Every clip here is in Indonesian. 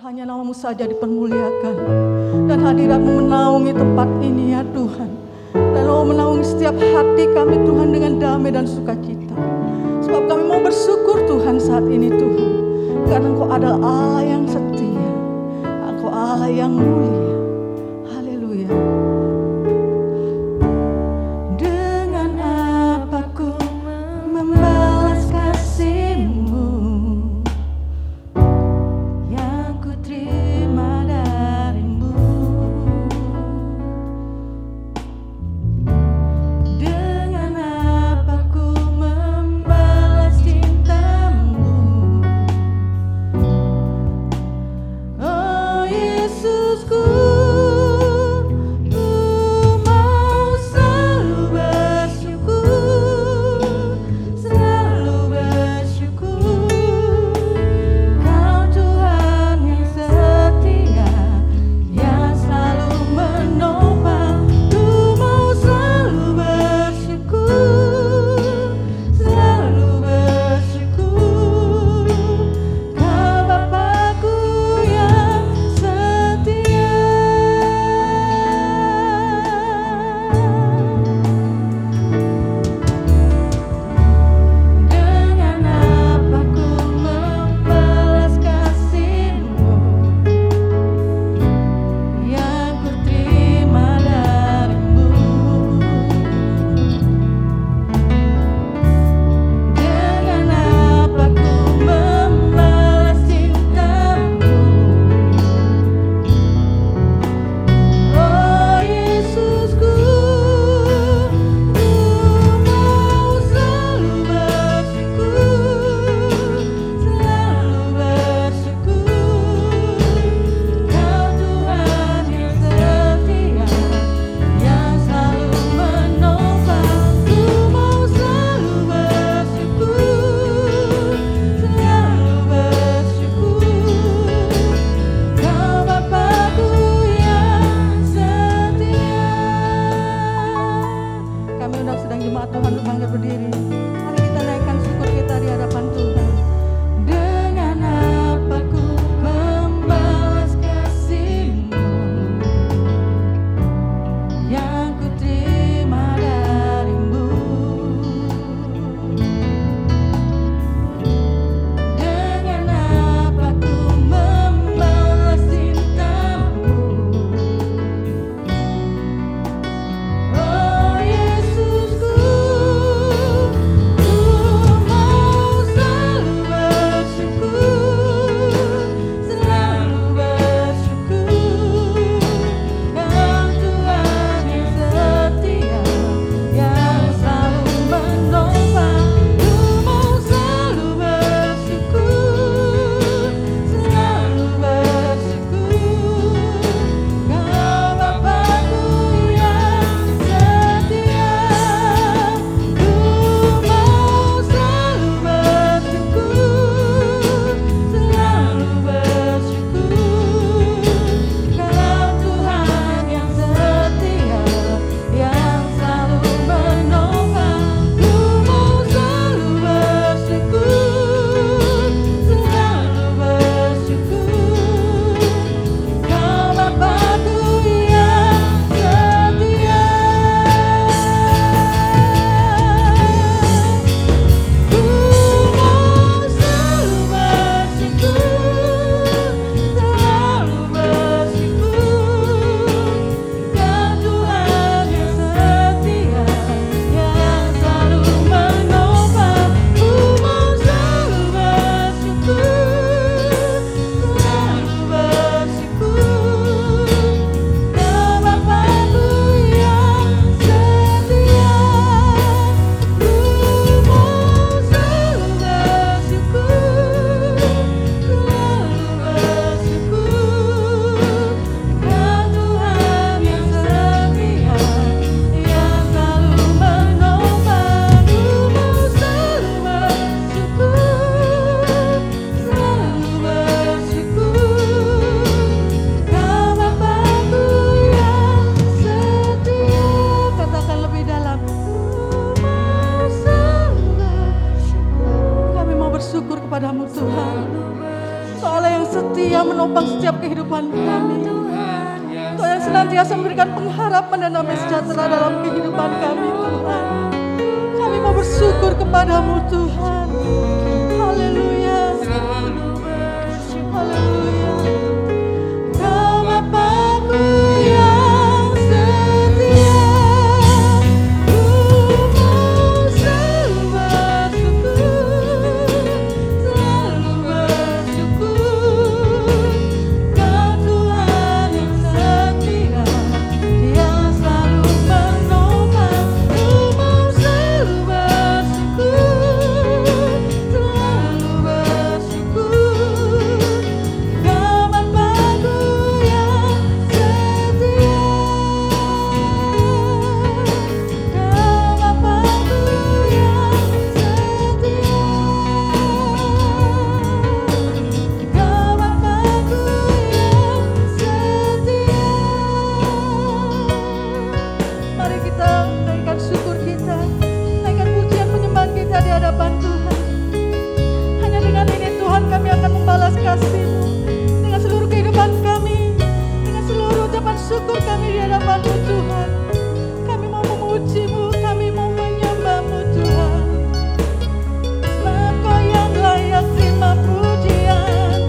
hanya nama-Mu saja dipermuliakan, dan hadirat-Mu menaungi tempat ini ya Tuhan. Dan Engkau menaungi setiap hati kami Tuhan dengan damai dan sukacita. Sebab kami mau bersyukur Tuhan saat ini Tuhan, karena Engkau adalah Allah yang setia, Engkau Allah yang mulia. Haleluya. Dengan apa ku membalas kasih-Mu yang ku terima dari-Mu? Dengan apa ku membalas cinta-Mu? Oh Yesus, ku setiap kehidupan kami. Engkau yang senantiasa memberikan pengharapan dan damai sejahtera dalam kehidupan kami, Tuhan. Kami mau bersyukur kepadamu, Tuhan. Haleluya. Haleluya. Kau Bapa-Ku yang setia, ku mau selalu bersyukur, selalu bersyukur. Kau Tuhan yang setia, yang selalu menopang. Ku mau selalu bersyukur, selalu bersyukur. Kau Bapa-Ku yang setia, Kau Bapa-Ku yang setia, Kau Bapa-Ku yang setia. Mari kita naikkan syukur kita, naikkan pujian penyembahan kita di hadapan Tuhan. Hanya dengan ini Tuhan kami akan membalas kasih-Mu dengan seluruh kehidupan kami, dengan seluruh ucapan syukur kami di hadapan-Mu Tuhan. Kami mau memuji-Mu, kami mau menyembah-Mu Tuhan. Sebab Kau yang layak terima pujian,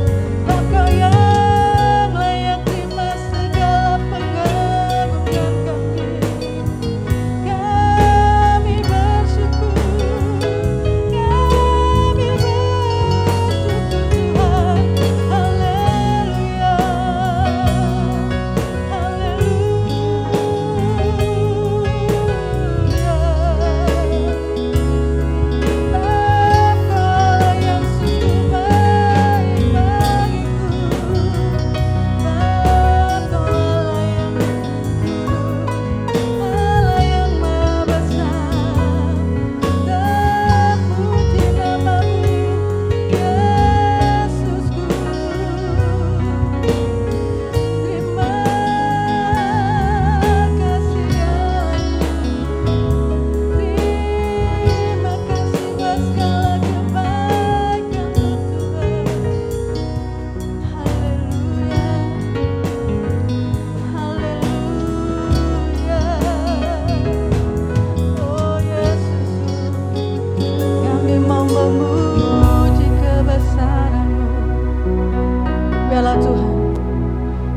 Sebab Kau yang layak terima segala pengagungan kami. Kami bersyukur, kami bersyukur Tuhan. Haleluya, Biarlah Tuhan,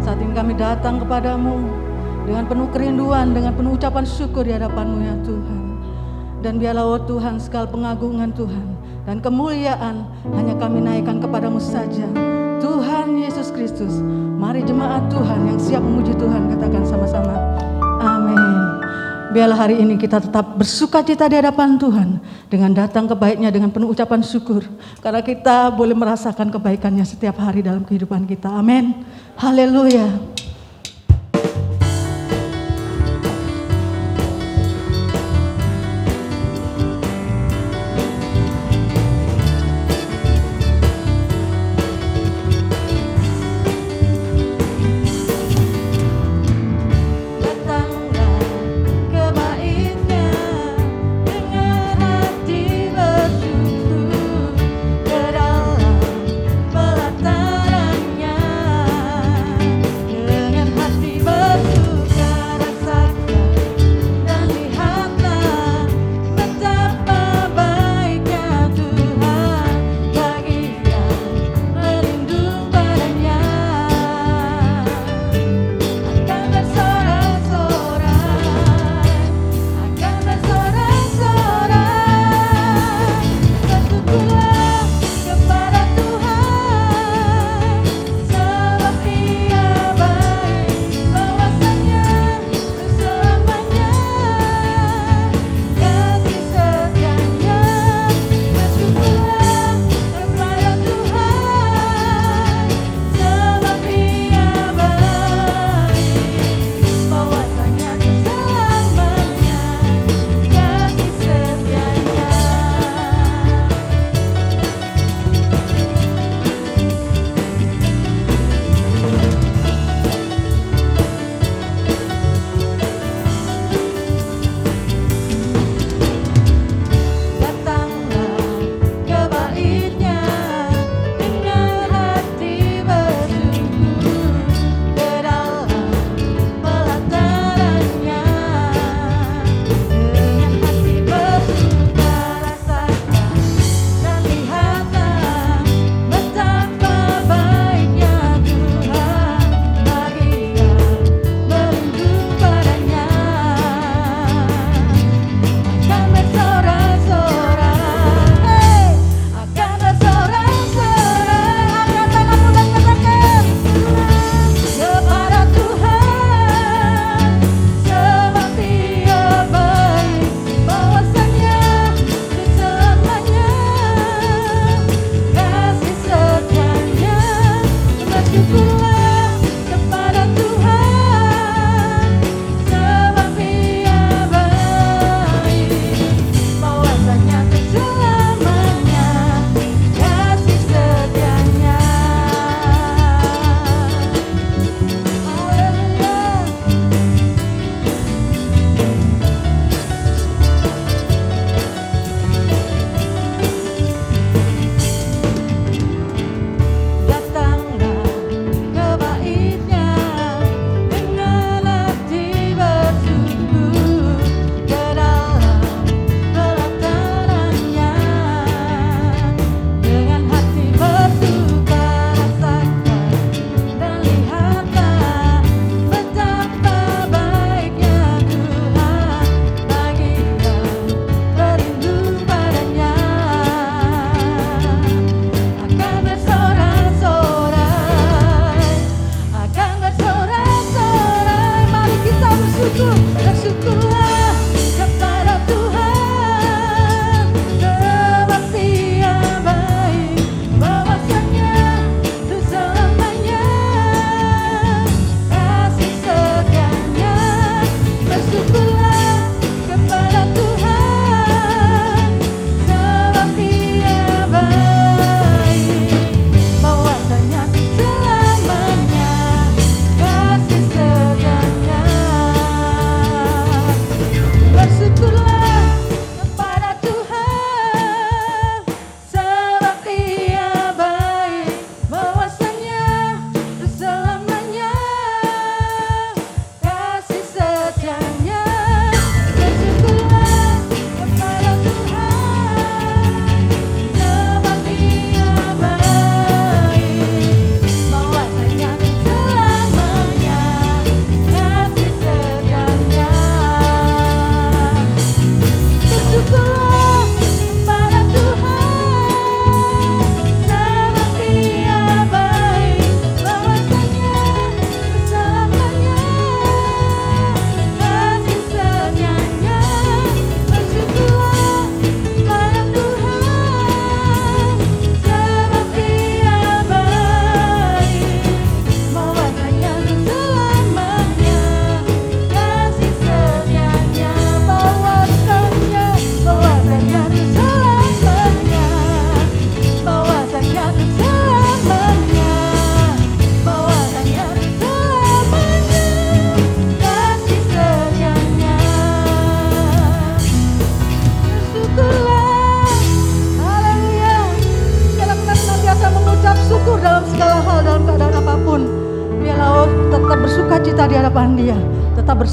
saat ini kami datang kepadamu dengan penuh kerinduan, dengan penuh ucapan syukur di hadapan-Mu ya Tuhan. Dan biarlah oh Tuhan, segala pengagungan Tuhan dan kemuliaan hanya kami naikkan kepadamu saja, Tuhan Yesus Kristus. Mari jemaat Tuhan yang siap memuji Tuhan katakan sama-sama, amin. Biarlah hari ini kita tetap bersukacita di hadapan Tuhan dengan datang ke baik-Nya dengan penuh ucapan syukur, karena kita boleh merasakan kebaikan-Nya setiap hari dalam kehidupan kita. Amin. Haleluya. Pelatarannya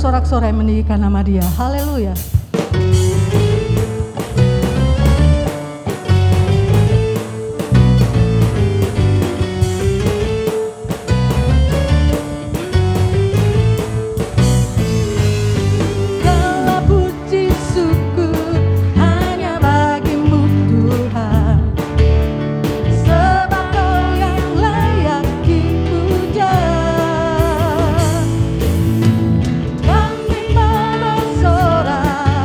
bersorak-sorai meninggikan nama Dia. Haleluya. Kami mau bersorak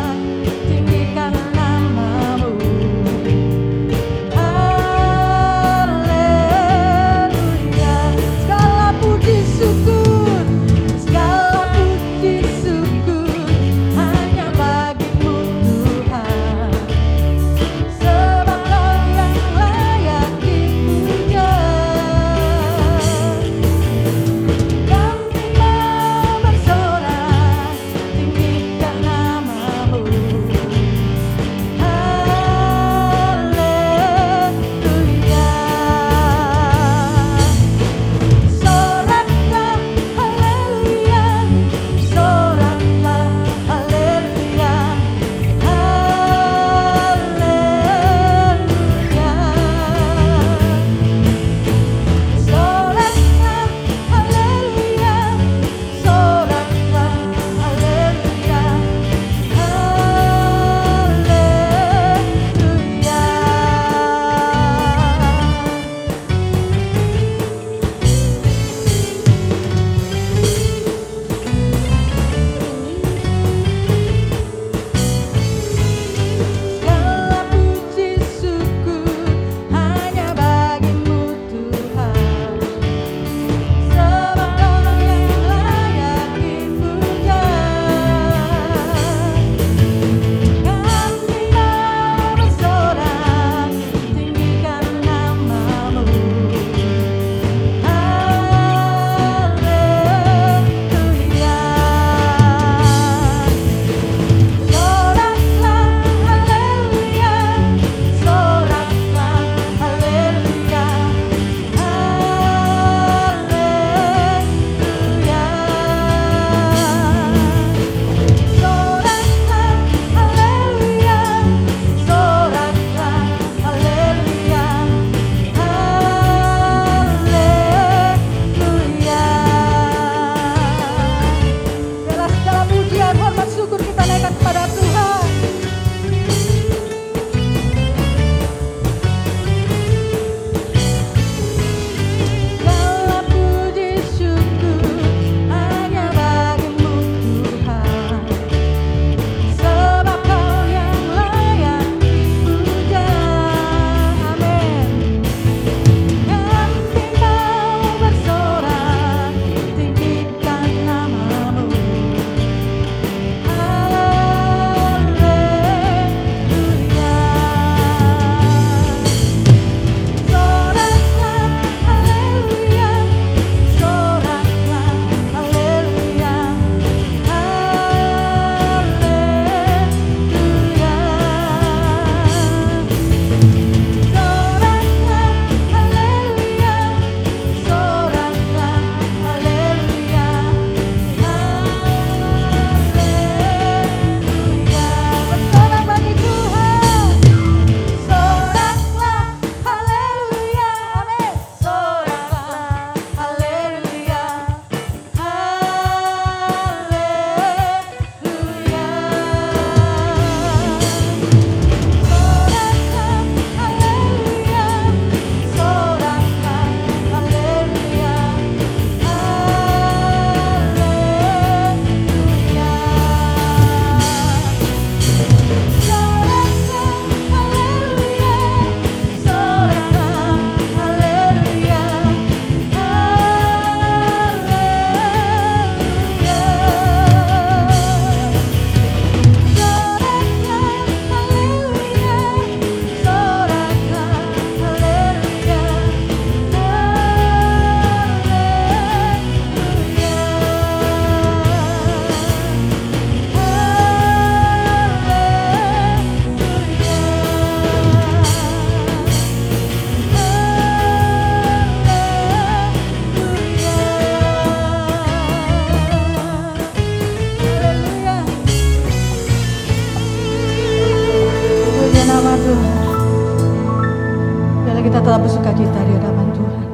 tetap bersuka cita di hadapan Tuhan.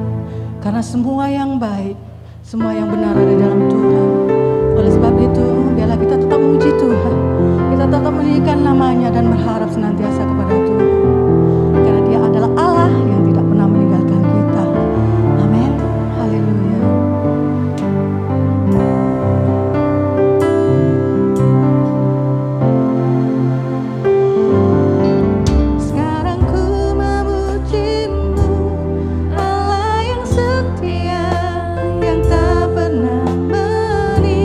Karena semua yang baik, semua yang benar ada di dalam Tuhan. Oleh sebab itu, biarlah kita tetap memuji Tuhan. Kita tetap meninggikan namanya dan berharap senantiasa kepada Tuhan. Karena Dia adalah Allah yang tidak pernah meninggalkan kita. Amin. Haleluya. Sekarang ku memuji-Mu, Allah yang setia, yang tak pernah meninggalkan.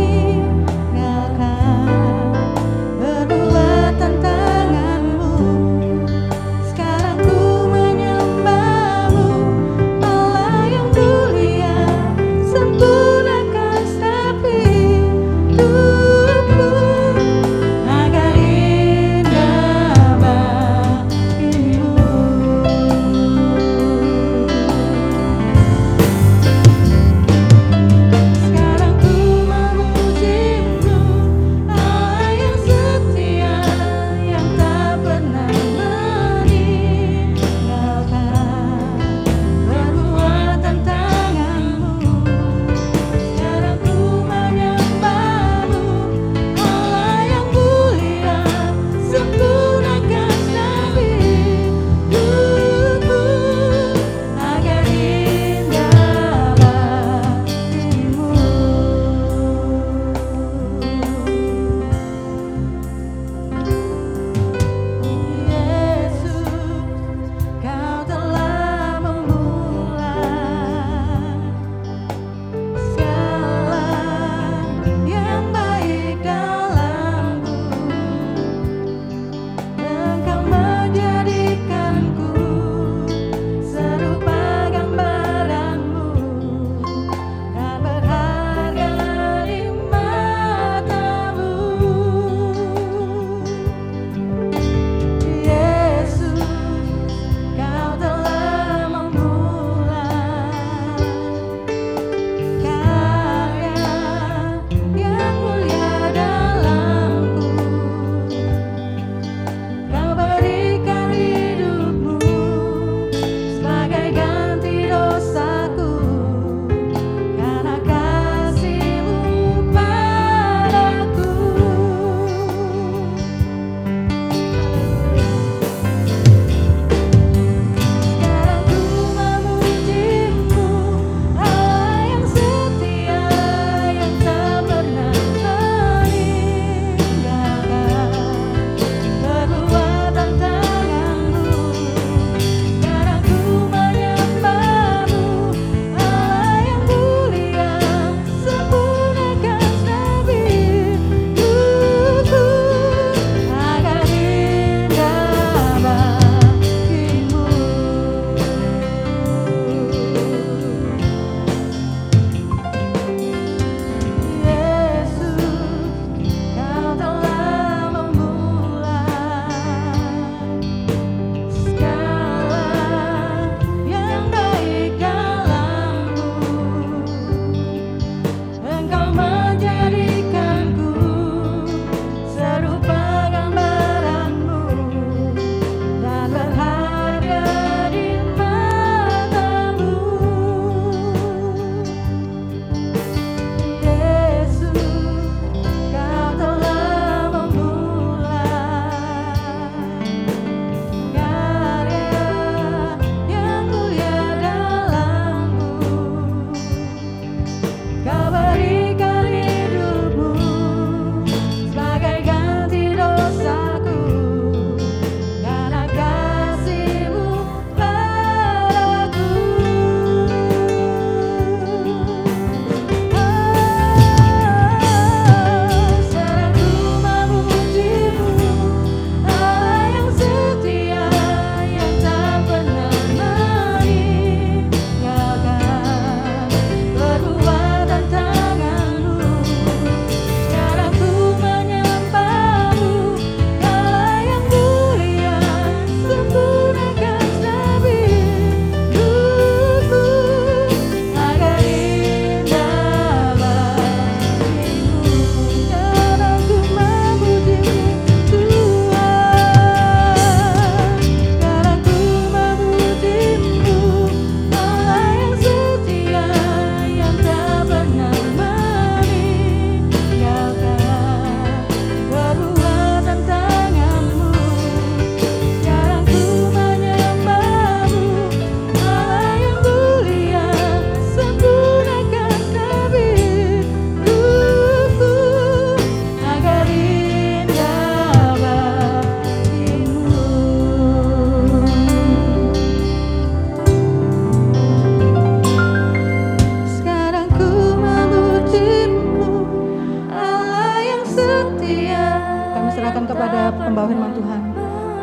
serahkan kepada pembawa firman Tuhan.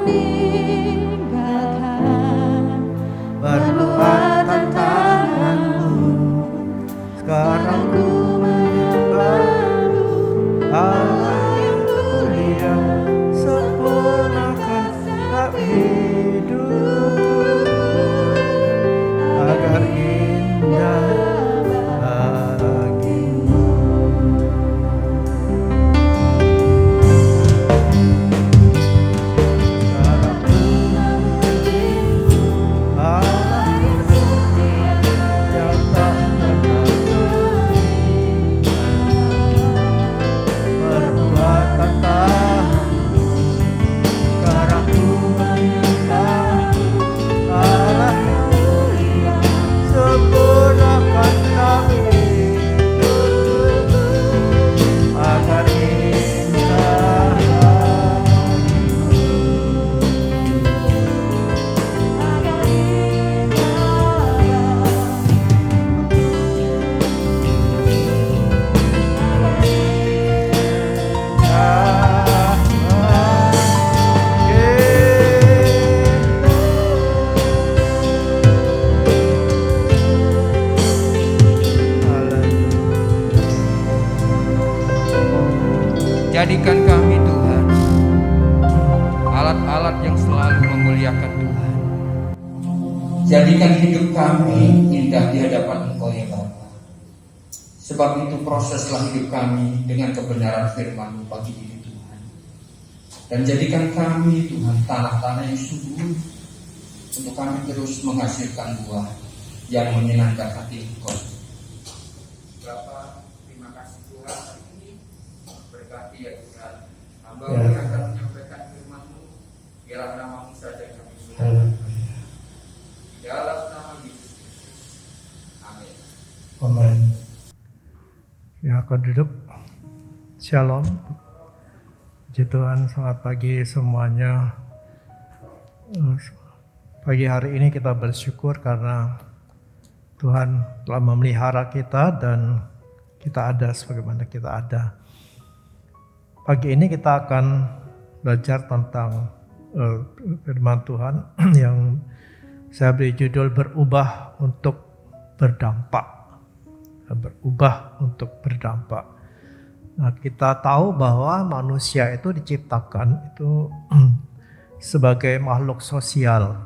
Meninggalkan perbuatan tanganmu, Sekarang ku menyembah Allah yang mulia, sempurnakan tak hidupku agar indah bagimu. Sekarang ku menyembah Allah yang mulia, yang tak pernah perbuatan tanganmu. Sekarang ku menyembah Allah yang mulia, sempurnakan hidupku agar indah Jadikan kami Tuhan alat-alat yang selalu memuliakan Tuhan. Jadikan hidup kami indah di hadapan Engkau ya Bapa. Sebab itu proseslah hidup kami dengan kebenaran firman-Mu pagi ini Tuhan. Dan jadikan kami Tuhan tanah-tanah yang subur untuk kami terus menghasilkan buah yang menyenangkan hati Engkau. Bapa, terima kasih Tuhan hari ini. Berkati ya Tuhan. Hamba yang akan menyampaikan firman-Mu, biarlah nama-Mu saja yang kami muliakan. Di dalam nama Yesus. Amin. Amin. Ya, akan duduk. Shalom. Puji Tuhan, selamat pagi semuanya. Pagi hari ini kita bersyukur karena Tuhan telah memelihara kita dan kita ada sebagaimana kita ada. Pagi ini kita akan belajar tentang firman Tuhan yang saya beri judul berubah untuk berdampak. Berubah untuk berdampak. Nah, kita tahu bahwa manusia itu diciptakan itu sebagai makhluk sosial,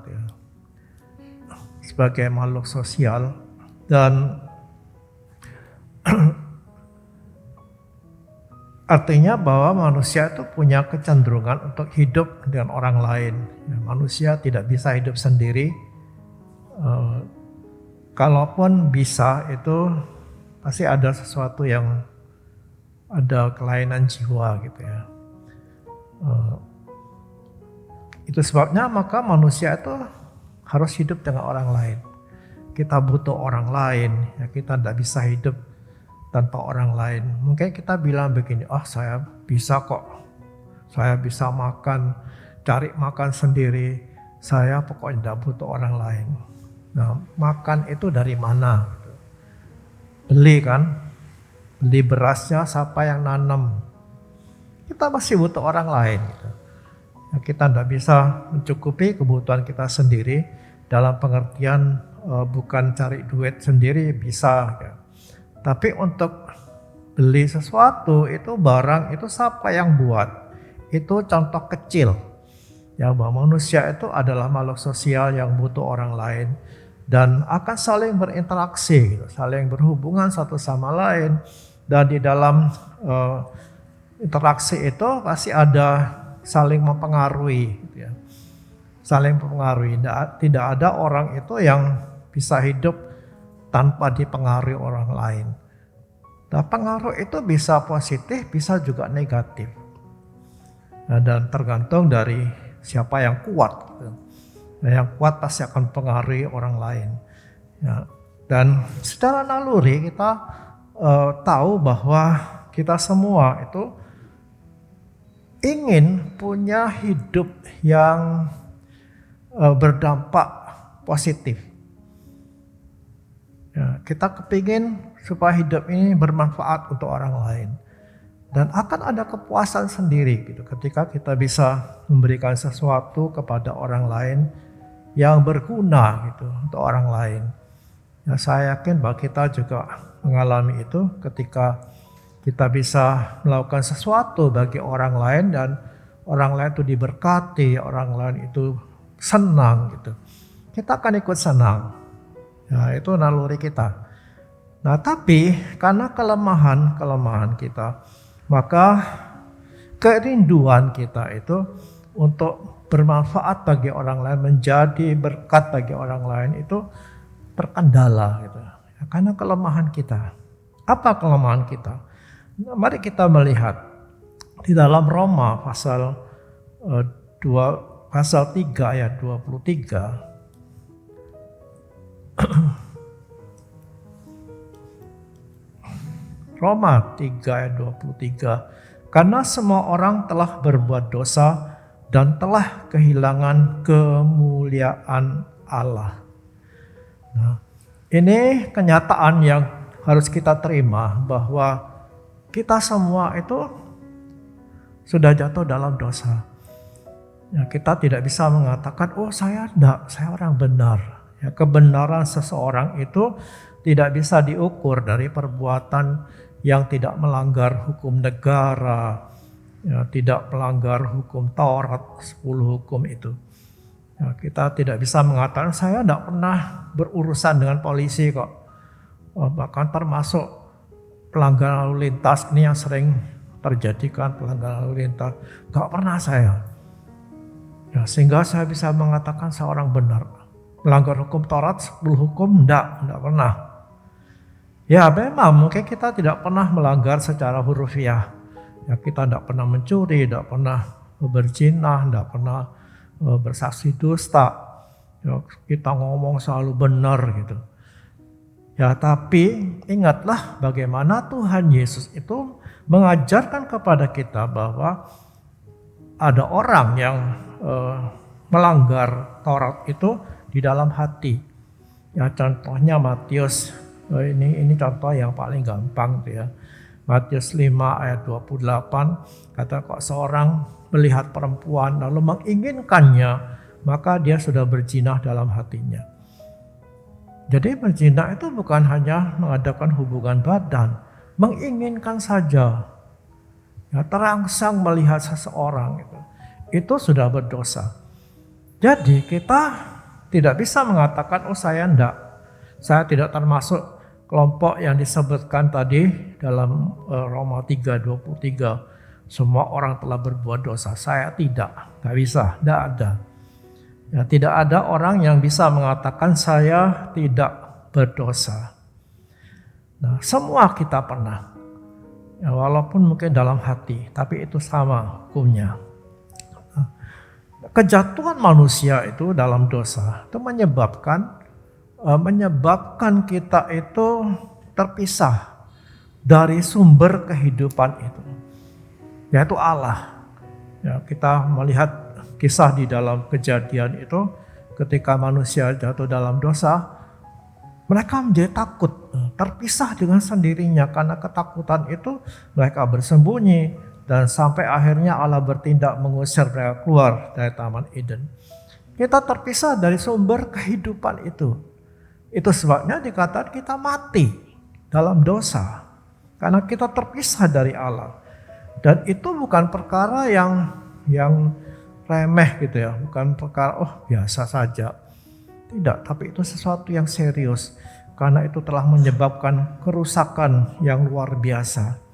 sebagai makhluk sosial, dan artinya bahwa manusia itu punya kecenderungan untuk hidup dengan orang lain. Ya, manusia tidak bisa hidup sendiri. Kalaupun bisa, itu pasti ada sesuatu yang ada kelainan jiwa gitu ya. Itu sebabnya maka manusia itu harus hidup dengan orang lain. Kita butuh orang lain, ya, kita tidak bisa hidup tanpa orang lain. Mungkin kita bilang begini, saya bisa kok, saya bisa makan, cari makan sendiri, saya pokoknya tidak butuh orang lain. Nah, makan itu dari mana? Beli kan, beli berasnya siapa yang nanam? Kita masih butuh orang lain. Ya, kita tidak bisa mencukupi kebutuhan kita sendiri dalam pengertian bukan cari duit sendiri bisa. Ya. Tapi untuk beli sesuatu itu barang itu siapa yang buat? Itu contoh kecil ya, bahwa manusia itu adalah makhluk sosial yang butuh orang lain dan akan saling berinteraksi, gitu, saling berhubungan satu sama lain, dan di dalam interaksi itu pasti ada saling mempengaruhi, gitu ya. Saling mempengaruhi. Tidak ada orang itu yang bisa hidup tanpa dipengaruhi orang lain. Nah, pengaruh itu bisa positif, bisa juga negatif. Nah, dan tergantung dari siapa yang kuat. Gitu. Nah, yang kuat pasti akan mempengaruhi orang lain. Ya, dan secara naluri kita tahu bahwa kita semua itu ingin punya hidup yang berdampak positif. Ya, kita kepingin supaya hidup ini bermanfaat untuk orang lain. Dan akan ada kepuasan sendiri gitu ketika kita bisa memberikan sesuatu kepada orang lain yang berguna gitu untuk orang lain. Ya, saya yakin bahwa kita juga mengalami itu ketika kita bisa melakukan sesuatu bagi orang lain dan orang lain itu diberkati, orang lain itu senang gitu. Kita akan ikut senang. Ya, itu naluri kita. Nah, tapi karena kelemahan kita, maka kerinduan kita itu untuk bermanfaat bagi orang lain, menjadi berkat bagi orang lain itu terkendala gitu. Ya, karena kelemahan kita. Apa kelemahan kita? Nah, mari kita melihat di dalam Roma pasal 3 ayat 23. Roma 3 ayat 23. Karena semua orang telah berbuat dosa dan telah kehilangan kemuliaan Allah. Nah, ini kenyataan yang harus kita terima bahwa kita semua itu sudah jatuh dalam dosa. Ya, kita tidak bisa mengatakan, oh saya enggak, saya orang benar. Ya, kebenaran seseorang itu tidak bisa diukur dari perbuatan yang tidak melanggar hukum negara, ya, tidak melanggar hukum Taurat, 10 hukum itu. Ya, kita tidak bisa mengatakan saya tidak pernah berurusan dengan polisi kok. Bahkan termasuk pelanggaran lalu lintas ini yang sering terjadi kan, pelanggaran lalu lintas. Gak pernah saya. Ya, sehingga saya bisa mengatakan seorang benar. Melanggar hukum Taurat, 10 hukum, enggak pernah. Ya memang mungkin kita tidak pernah melanggar secara hurufiah. Ya, kita tidak pernah mencuri, tidak pernah berzina, tidak pernah bersaksi dusta. Ya, kita ngomong selalu benar gitu. Ya, tapi ingatlah bagaimana Tuhan Yesus itu mengajarkan kepada kita bahwa ada orang yang melanggar Taurat itu di dalam hati. Ya, contohnya Matius, ini contoh yang paling gampang tuh ya. Matius 5 ayat 28 kata kok seorang melihat perempuan lalu menginginkannya, maka dia sudah berzina dalam hatinya. Jadi berzina itu bukan hanya mengadakan hubungan badan, menginginkan saja. Ya, terangsang melihat seseorang itu sudah berdosa. Jadi kita tidak bisa mengatakan, oh saya enggak, saya tidak termasuk kelompok yang disebutkan tadi dalam Roma 3:23. Semua orang telah berbuat dosa. Saya tidak, enggak bisa, enggak ada. Ya, tidak ada orang yang bisa mengatakan saya tidak berdosa. Nah, semua kita pernah. Ya, walaupun mungkin dalam hati, tapi itu sama hukumnya. Kejatuhan manusia itu dalam dosa itu menyebabkan kita itu terpisah dari sumber kehidupan itu, yaitu Allah. Ya, kita melihat kisah di dalam Kejadian itu ketika manusia jatuh dalam dosa, mereka menjadi takut, terpisah dengan sendirinya. Karena ketakutan itu mereka bersembunyi. Dan sampai akhirnya Allah bertindak mengusir mereka keluar dari Taman Eden. Kita terpisah dari sumber kehidupan itu. Itu sebabnya dikatakan kita mati dalam dosa. Karena kita terpisah dari Allah. Dan itu bukan perkara yang remeh gitu ya. Bukan perkara biasa saja. Tidak, tapi itu sesuatu yang serius. Karena itu telah menyebabkan kerusakan yang luar biasa.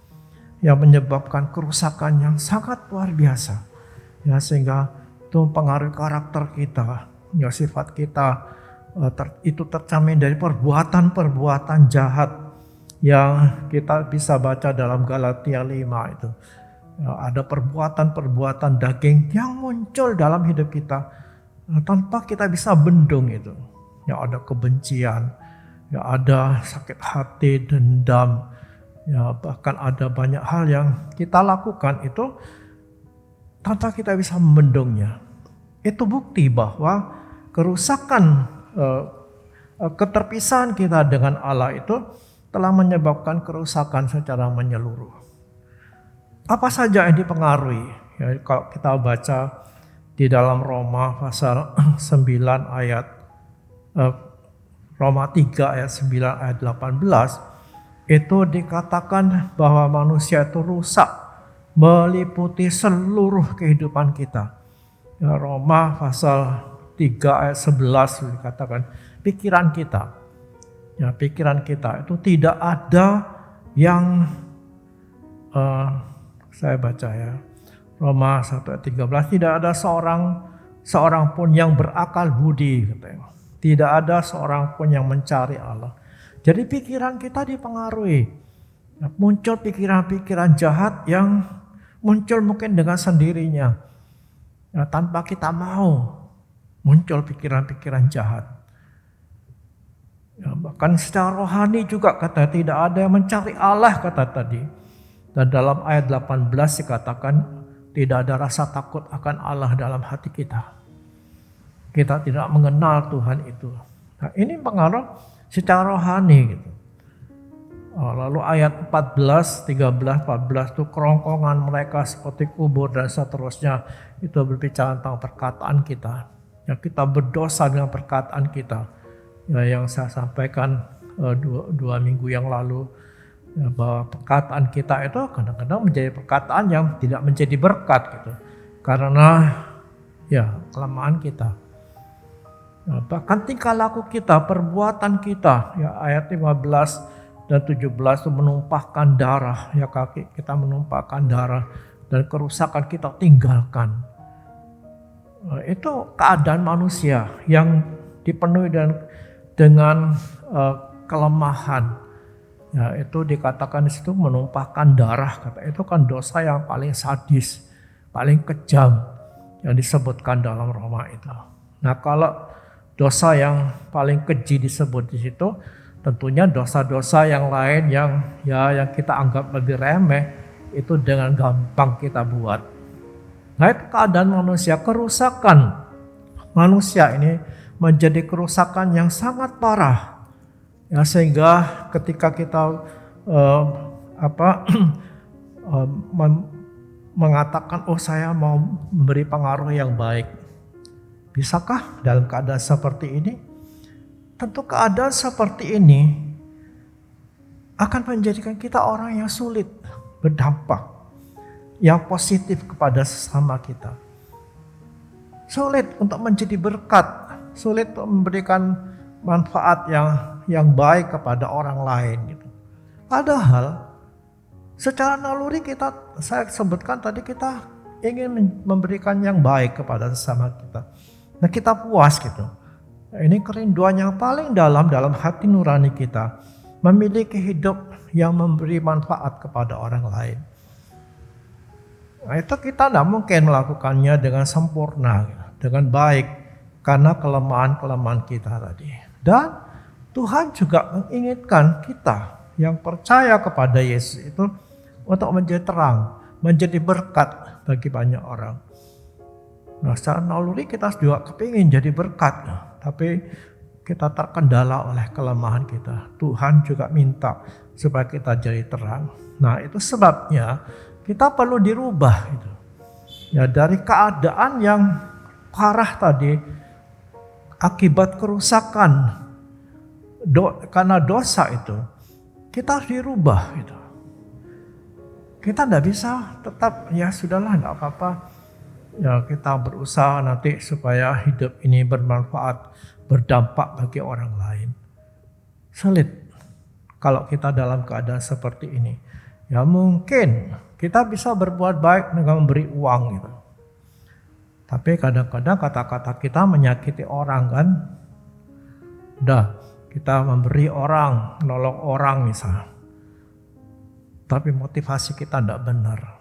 Yang menyebabkan kerusakan yang sangat luar biasa. Ya, sehingga itu mempengaruhi karakter kita. Ya, sifat kita itu tercermin dari perbuatan-perbuatan jahat yang kita bisa baca dalam Galatia 5 itu. Ya, ada perbuatan-perbuatan daging yang muncul dalam hidup kita tanpa kita bisa bendung itu. Ya, ada kebencian, ya ada sakit hati, dendam. Ya, bahkan ada banyak hal yang kita lakukan itu tanpa kita bisa membendungnya. Itu bukti bahwa kerusakan, keterpisahan kita dengan Allah itu telah menyebabkan kerusakan secara menyeluruh. Apa saja yang dipengaruhi? Ya, kalau kita baca di dalam Roma pasal 9 ayat Roma 3 ayat 9 ayat 18 itu dikatakan bahwa manusia itu rusak meliputi seluruh kehidupan kita. Ya, Roma pasal 3 ayat 11 dikatakan pikiran kita. Ya, pikiran kita itu tidak ada yang saya baca ya. Roma 1 ayat 13, tidak ada seorang pun yang berakal budi, katanya. Tidak ada seorang pun yang mencari Allah. Jadi pikiran kita dipengaruhi. Muncul pikiran-pikiran jahat yang muncul mungkin dengan sendirinya. Ya, tanpa kita mau muncul pikiran-pikiran jahat. Ya, bahkan secara rohani juga kata tidak ada yang mencari Allah kata tadi. Dan dalam ayat 18 dikatakan tidak ada rasa takut akan Allah dalam hati kita. Kita tidak mengenal Tuhan itu. Nah, ini pengaruh secara rohani gitu. Lalu ayat 14, 13, 14 itu kerongkongan mereka seperti kubur dan seterusnya. Itu berbicara tentang perkataan kita. Ya, kita berdosa dengan perkataan kita. Ya, yang saya sampaikan dua minggu yang lalu. Ya, bahwa perkataan kita itu kadang-kadang menjadi perkataan yang tidak menjadi berkat gitu. Karena ya kelemahan kita. Ya, bahkan tingkah laku kita, perbuatan kita, ya ayat 15 dan 17 itu menumpahkan darah, ya kaki kita menumpahkan darah dan kerusakan kita tinggalkan. Itu keadaan manusia yang dipenuhi dengan kelemahan. Ya, itu dikatakan di situ menumpahkan darah, kata itu kan dosa yang paling sadis, paling kejam yang disebutkan dalam Roma itu. Nah, kalau dosa yang paling keji disebut di situ, tentunya dosa-dosa yang lain yang kita anggap lebih remeh itu dengan gampang kita buat. Nah, itu keadaan manusia, kerusakan manusia ini menjadi kerusakan yang sangat parah. Ya, sehingga ketika kita mengatakan saya mau memberi pengaruh yang baik, bisakah dalam keadaan seperti ini? Tentu keadaan seperti ini akan menjadikan kita orang yang sulit berdampak yang positif kepada sesama kita, sulit untuk menjadi berkat, sulit untuk memberikan manfaat yang baik kepada orang lain gitu. Padahal secara naluri saya sebutkan tadi, kita ingin memberikan yang baik kepada sesama kita. Nah, kita puas gitu. Nah, ini kerinduan yang paling dalam hati nurani kita, memiliki hidup yang memberi manfaat kepada orang lain. Nah, itu kita tidak mungkin melakukannya dengan sempurna, dengan baik, karena kelemahan-kelemahan kita tadi. Dan Tuhan juga menginginkan kita yang percaya kepada Yesus itu untuk menjadi terang, menjadi berkat bagi banyak orang. Nah, secara naluri kita juga kepingin jadi berkat, tapi kita terkendala oleh kelemahan kita. Tuhan juga minta supaya kita jadi terang. Nah, itu sebabnya kita perlu dirubah itu. Ya, dari keadaan yang parah tadi akibat kerusakan karena dosa itu, kita harus dirubah itu. Kita tidak bisa tetap ya sudahlah tidak apa-apa. Ya, kita berusaha nanti supaya hidup ini bermanfaat, berdampak bagi orang lain. Sulit kalau kita dalam keadaan seperti ini. Ya, mungkin kita bisa berbuat baik dengan memberi uang gitu. Tapi kadang-kadang kata-kata kita menyakiti orang kan. Kita memberi orang, nolong orang misalnya. Tapi motivasi kita tidak benar.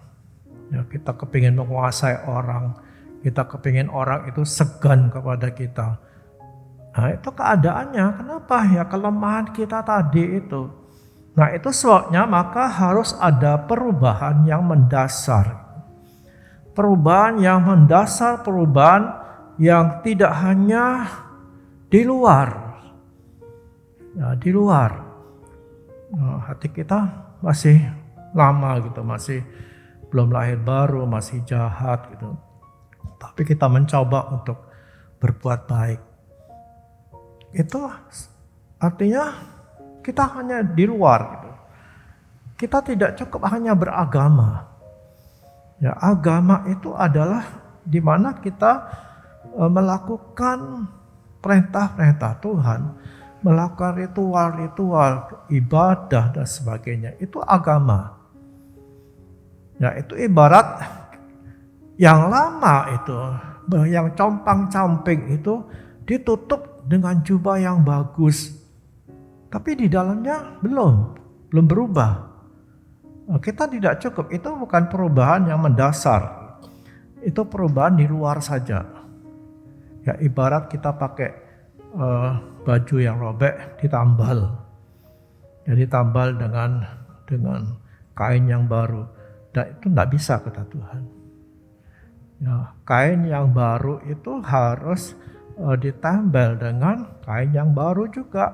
Ya, kita kepingin menguasai orang. Kita kepingin orang itu segan kepada kita. Nah, itu keadaannya. Kenapa? Ya kelemahan kita tadi itu. Nah, itu sebabnya maka harus ada perubahan yang mendasar. Perubahan yang mendasar, perubahan yang tidak hanya di luar. Ya, di luar. Nah, hati kita masih lama gitu, masih belum lahir baru, masih jahat gitu. Tapi kita mencoba untuk berbuat baik. Itu artinya kita hanya di luar gitu. Kita tidak cukup hanya beragama. Ya, agama itu adalah di mana kita melakukan perintah-perintah Tuhan, melakukan ritual-ritual, ibadah dan sebagainya. Itu agama. Ya, itu ibarat yang lama itu, yang compang-camping itu ditutup dengan jubah yang bagus. Tapi di dalamnya belum berubah. Kita tidak cukup, itu bukan perubahan yang mendasar. Itu perubahan di luar saja. Ya, ibarat kita pakai baju yang robek ditambal. Ya, ditambal dengan kain yang baru. Dan itu tidak bisa, kata Tuhan. Ya, kain yang baru itu harus ditambal dengan kain yang baru juga.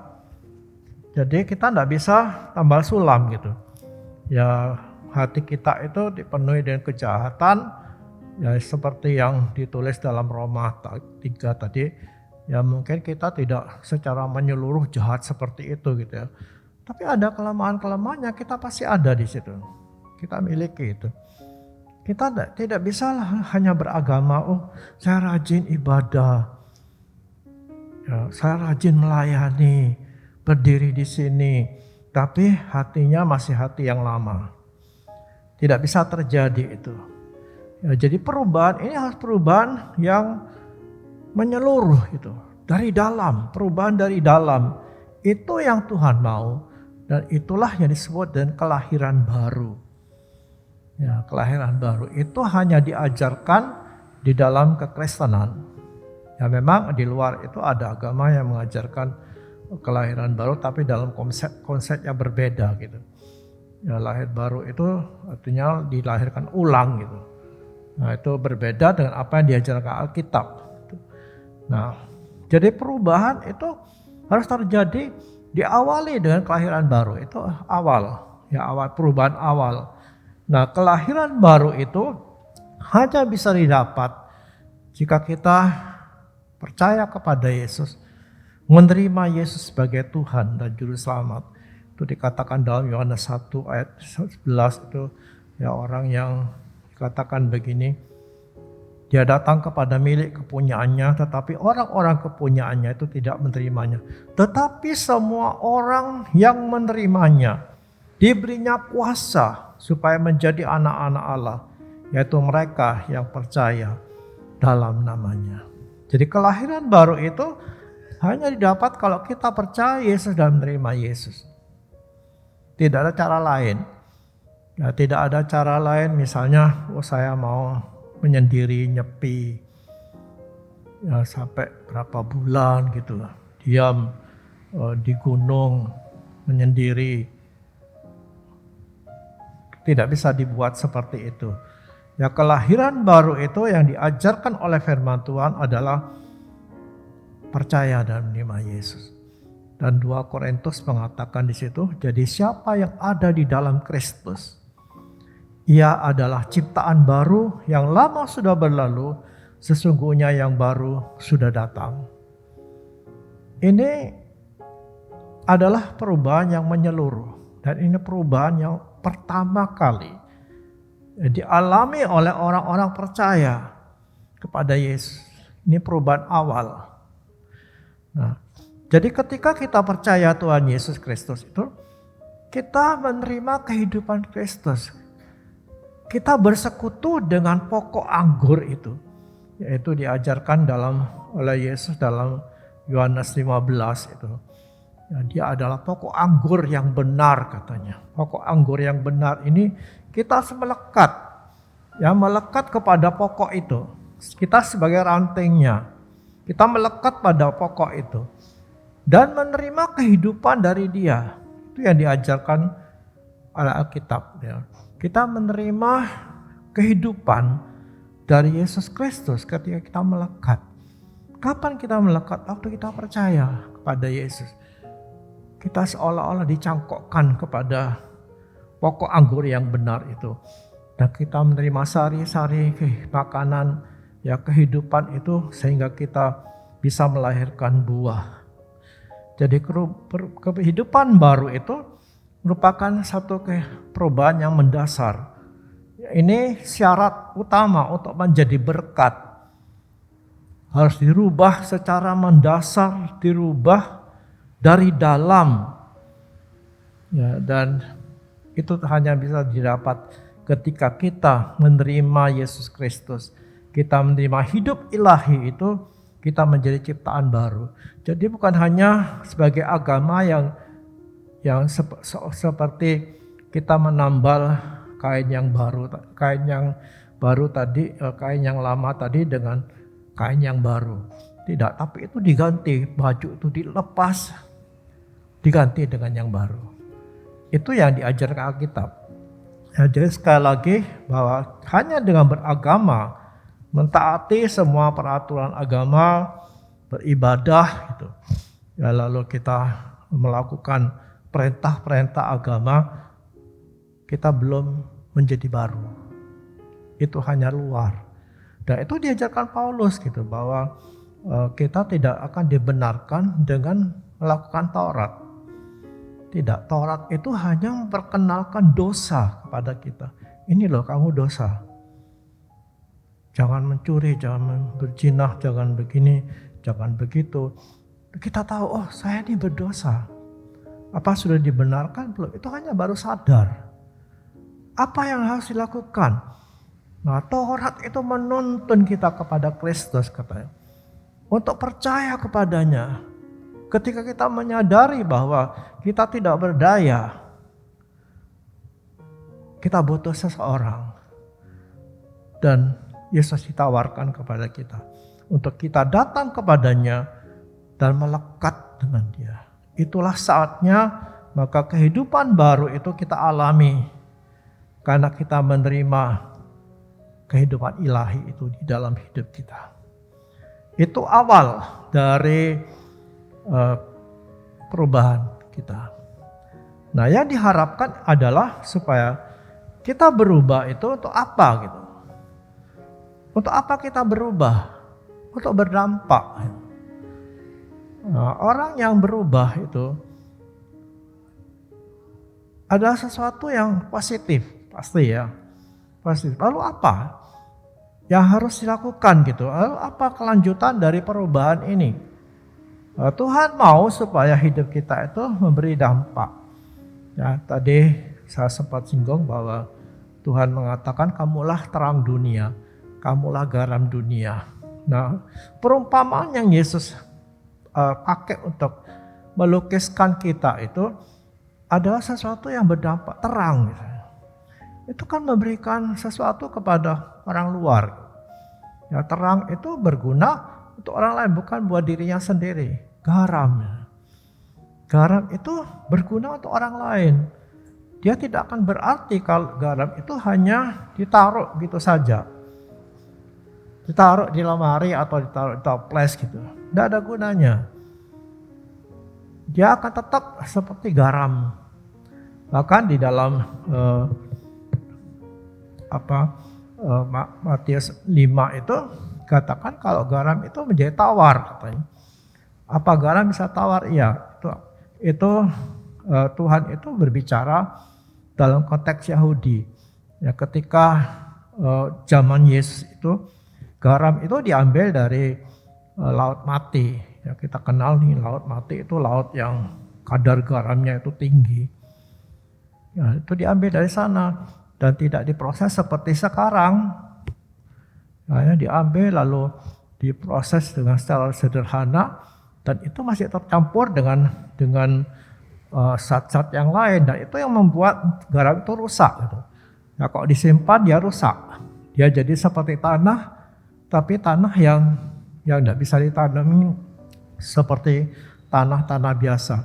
Jadi kita tidak bisa tambal sulam gitu. Ya, hati kita itu dipenuhi dengan kejahatan, ya seperti yang ditulis dalam Roma 3 tadi. Ya mungkin kita tidak secara menyeluruh jahat seperti itu gitu ya. Tapi ada kelemahan-kelemahannya, kita pasti ada di situ. Kita miliki itu. Kita tidak bisa hanya beragama, oh saya rajin ibadah, ya, saya rajin melayani, berdiri di sini. Tapi hatinya masih hati yang lama. Tidak bisa terjadi itu. Ya, jadi perubahan ini harus perubahan yang menyeluruh itu. Dari dalam, perubahan dari dalam. Itu yang Tuhan mau. Dan itulah yang disebut dengan kelahiran baru. Ya, kelahiran baru itu hanya diajarkan di dalam kekristenan. Ya memang di luar itu ada agama yang mengajarkan kelahiran baru, tapi dalam konsep yang berbeda gitu. Ya, lahir baru itu artinya dilahirkan ulang gitu. Nah, itu berbeda dengan apa yang diajarkan Alkitab. Nah, jadi perubahan itu harus terjadi, diawali dengan kelahiran baru. Itu awal, ya awal perubahan awal. Nah, kelahiran baru itu hanya bisa didapat jika kita percaya kepada Yesus, menerima Yesus sebagai Tuhan dan Juru Selamat. Itu dikatakan dalam Yohanes 1 ayat 11 itu, ya orang yang dikatakan begini, dia datang kepada milik kepunyaannya, tetapi orang-orang kepunyaannya itu tidak menerimanya. Tetapi semua orang yang menerimanya diberinya kuasa supaya menjadi anak-anak Allah, yaitu mereka yang percaya dalam namanya. Jadi kelahiran baru itu hanya didapat kalau kita percaya Yesus dan menerima Yesus. Tidak ada cara lain. Ya, tidak ada cara lain, misalnya saya mau menyendiri, nyepi ya, sampai berapa bulan gitu lah, diam di gunung menyendiri. Tidak bisa dibuat seperti itu. Ya, kelahiran baru itu yang diajarkan oleh firman Tuhan adalah percaya dan menerima Yesus. Dan 2 Korintus mengatakan di situ, jadi siapa yang ada di dalam Kristus, ia adalah ciptaan baru, yang lama sudah berlalu, sesungguhnya yang baru sudah datang. Ini adalah perubahan yang menyeluruh, dan ini perubahan yang pertama kali dialami oleh orang-orang percaya kepada Yesus. Ini perubahan awal. Nah, jadi ketika kita percaya Tuhan Yesus Kristus itu, kita menerima kehidupan Kristus. Kita bersekutu dengan pokok anggur itu, yaitu diajarkan oleh Yesus dalam Yohanes 15 itu. Ya, dia adalah pokok anggur yang benar katanya. Pokok anggur yang benar ini kita harus melekat. Ya, melekat kepada pokok itu. Kita sebagai rantingnya. Kita melekat pada pokok itu. Dan menerima kehidupan dari dia. Itu yang diajarkan oleh Alkitab. Ya. Kita menerima kehidupan dari Yesus Kristus ketika kita melekat. Kapan kita melekat? Waktu kita percaya kepada Yesus. Kita seolah-olah dicangkokkan kepada pokok anggur yang benar itu. dan kita menerima sari-sari makanan ya kehidupan itu sehingga kita bisa melahirkan buah. Jadi kehidupan baru itu merupakan satu perubahan yang mendasar. Ini syarat utama untuk menjadi berkat. Harus dirubah secara mendasar, dirubah dari dalam. Ya, dan itu hanya bisa didapat ketika kita menerima Yesus Kristus. Kita menerima hidup ilahi itu, kita menjadi ciptaan baru. Jadi bukan hanya sebagai agama yang seperti kita menambal kain yang lama tadi dengan kain yang baru. Tidak, tapi itu diganti, baju itu dilepas, diganti dengan yang baru. Itu yang diajarkan Alkitab. Ya, jadi sekali lagi bahwa hanya dengan beragama, mentaati semua peraturan agama, beribadah gitu. Ya, lalu kita melakukan perintah-perintah agama, kita belum menjadi baru. Itu hanya luar. Dan itu diajarkan Paulus gitu, bahwa kita tidak akan dibenarkan dengan melakukan Taurat. Tidak, Taurat itu hanya memperkenalkan dosa kepada kita. Ini loh kamu dosa. Jangan mencuri, jangan berzina, jangan begini, jangan begitu. Kita tahu, oh saya ini berdosa. Apa sudah dibenarkan belum? Itu hanya baru sadar. Apa yang harus dilakukan? Nah, Taurat itu menuntun kita kepada Kristus katanya. Untuk percaya kepadanya. Ketika kita menyadari bahwa kita tidak berdaya, kita butuh seseorang. Dan Yesus ditawarkan kepada kita untuk kita datang kepadanya dan melekat dengan Dia. Itulah saatnya maka kehidupan baru itu kita alami karena kita menerima kehidupan ilahi itu di dalam hidup kita. Itu awal dari perubahan kita. Nah, yang diharapkan adalah supaya kita berubah itu untuk apa gitu? Untuk apa kita berubah? Untuk berdampak. Nah, orang yang berubah itu adalah sesuatu yang positif, pasti ya. Positif. Lalu apa yang harus dilakukan gitu? Lalu apa kelanjutan dari perubahan ini? Tuhan mau supaya hidup kita itu memberi dampak. Ya, tadi saya sempat singgung bahwa Tuhan mengatakan kamulah terang dunia. Kamulah garam dunia. Nah, perumpamaan yang Yesus pakai untuk melukiskan kita itu adalah sesuatu yang berdampak terang. Gitu. Itu kan memberikan sesuatu kepada orang luar. Ya, terang itu berguna untuk orang lain, bukan buat dirinya sendiri. Garam. Garam itu berguna untuk orang lain. Dia tidak akan berarti kalau garam itu hanya ditaruh gitu saja. Ditaruh di lemari atau ditaruh di toples gitu. Tidak ada gunanya. Dia akan tetap seperti garam. Bahkan di dalam Matius 5 itu katakan kalau garam itu menjadi tawar katanya. Apa garam bisa tawar? Iya, itu Tuhan itu berbicara dalam konteks Yahudi. Ya, ketika zaman Yesus itu garam itu diambil dari laut mati. Ya, kita kenal nih laut mati itu laut yang kadar garamnya itu tinggi. Ya, itu diambil dari sana dan tidak diproses seperti sekarang. Ya, diambil lalu diproses dengan secara sederhana dan itu masih tercampur dengan zat-zat yang lain dan itu yang membuat garam itu rusak. Gitu. Ya, kalau disimpan dia rusak. Dia jadi seperti tanah. Tapi tanah yang tidak bisa ditanami seperti tanah-tanah biasa.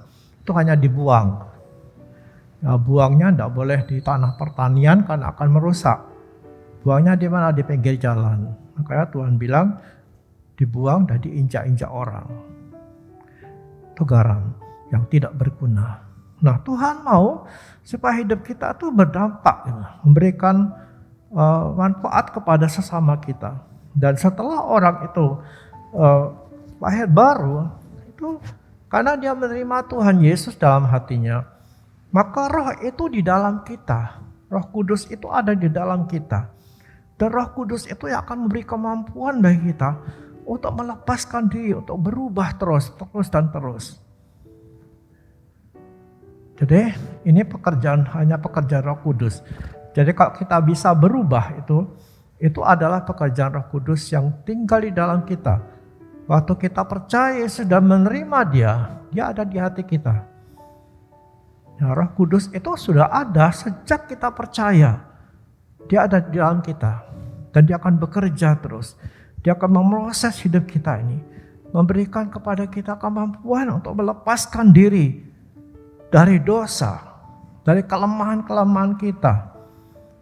Itu hanya dibuang. Ya, buangnya tidak boleh di tanah pertanian karena akan merusak. Buangnya di mana? Di pinggir jalan. Makanya Tuhan bilang dibuang dan diinjak-injak orang. Itu garam yang tidak berguna. Nah, Tuhan mau supaya hidup kita itu berdampak. Ya, memberikan manfaat kepada sesama kita. Dan setelah orang itu lahir baru, itu karena dia menerima Tuhan Yesus dalam hatinya, maka roh itu di dalam kita. Roh Kudus itu ada di dalam kita. Dan Roh Kudus itu yang akan memberi kemampuan bagi kita untuk melepaskan diri, untuk berubah terus dan terus. Jadi ini hanya pekerjaan Roh Kudus. Jadi kalau kita bisa berubah itu adalah pekerjaan Roh Kudus yang tinggal di dalam kita. Waktu kita percaya Yesus dan menerima Dia ada di hati kita. Ya, Roh Kudus itu sudah ada sejak kita percaya. Dia ada di dalam kita. Dan Dia akan bekerja terus. Dia akan memproses hidup kita ini. Memberikan kepada kita kemampuan untuk melepaskan diri dari dosa. Dari kelemahan-kelemahan kita.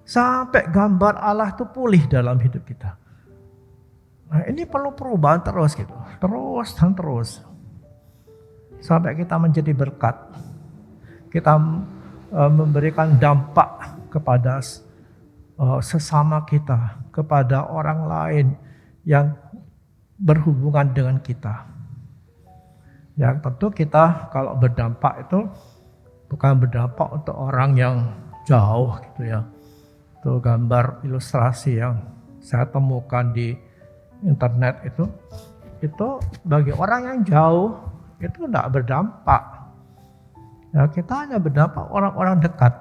Sampai gambar Allah itu pulih dalam hidup kita. Nah, ini perlu perubahan terus gitu. Terus dan terus. Sampai kita menjadi berkat. Kita memberikan dampak kepada sesama kita. Kepada orang lain yang berhubungan dengan kita. Yang tentu kita kalau berdampak itu bukan berdampak untuk orang yang jauh gitu ya. Itu gambar ilustrasi yang saya temukan di internet itu bagi orang yang jauh itu tidak berdampak. Ya, kita hanya berdampak orang-orang dekat.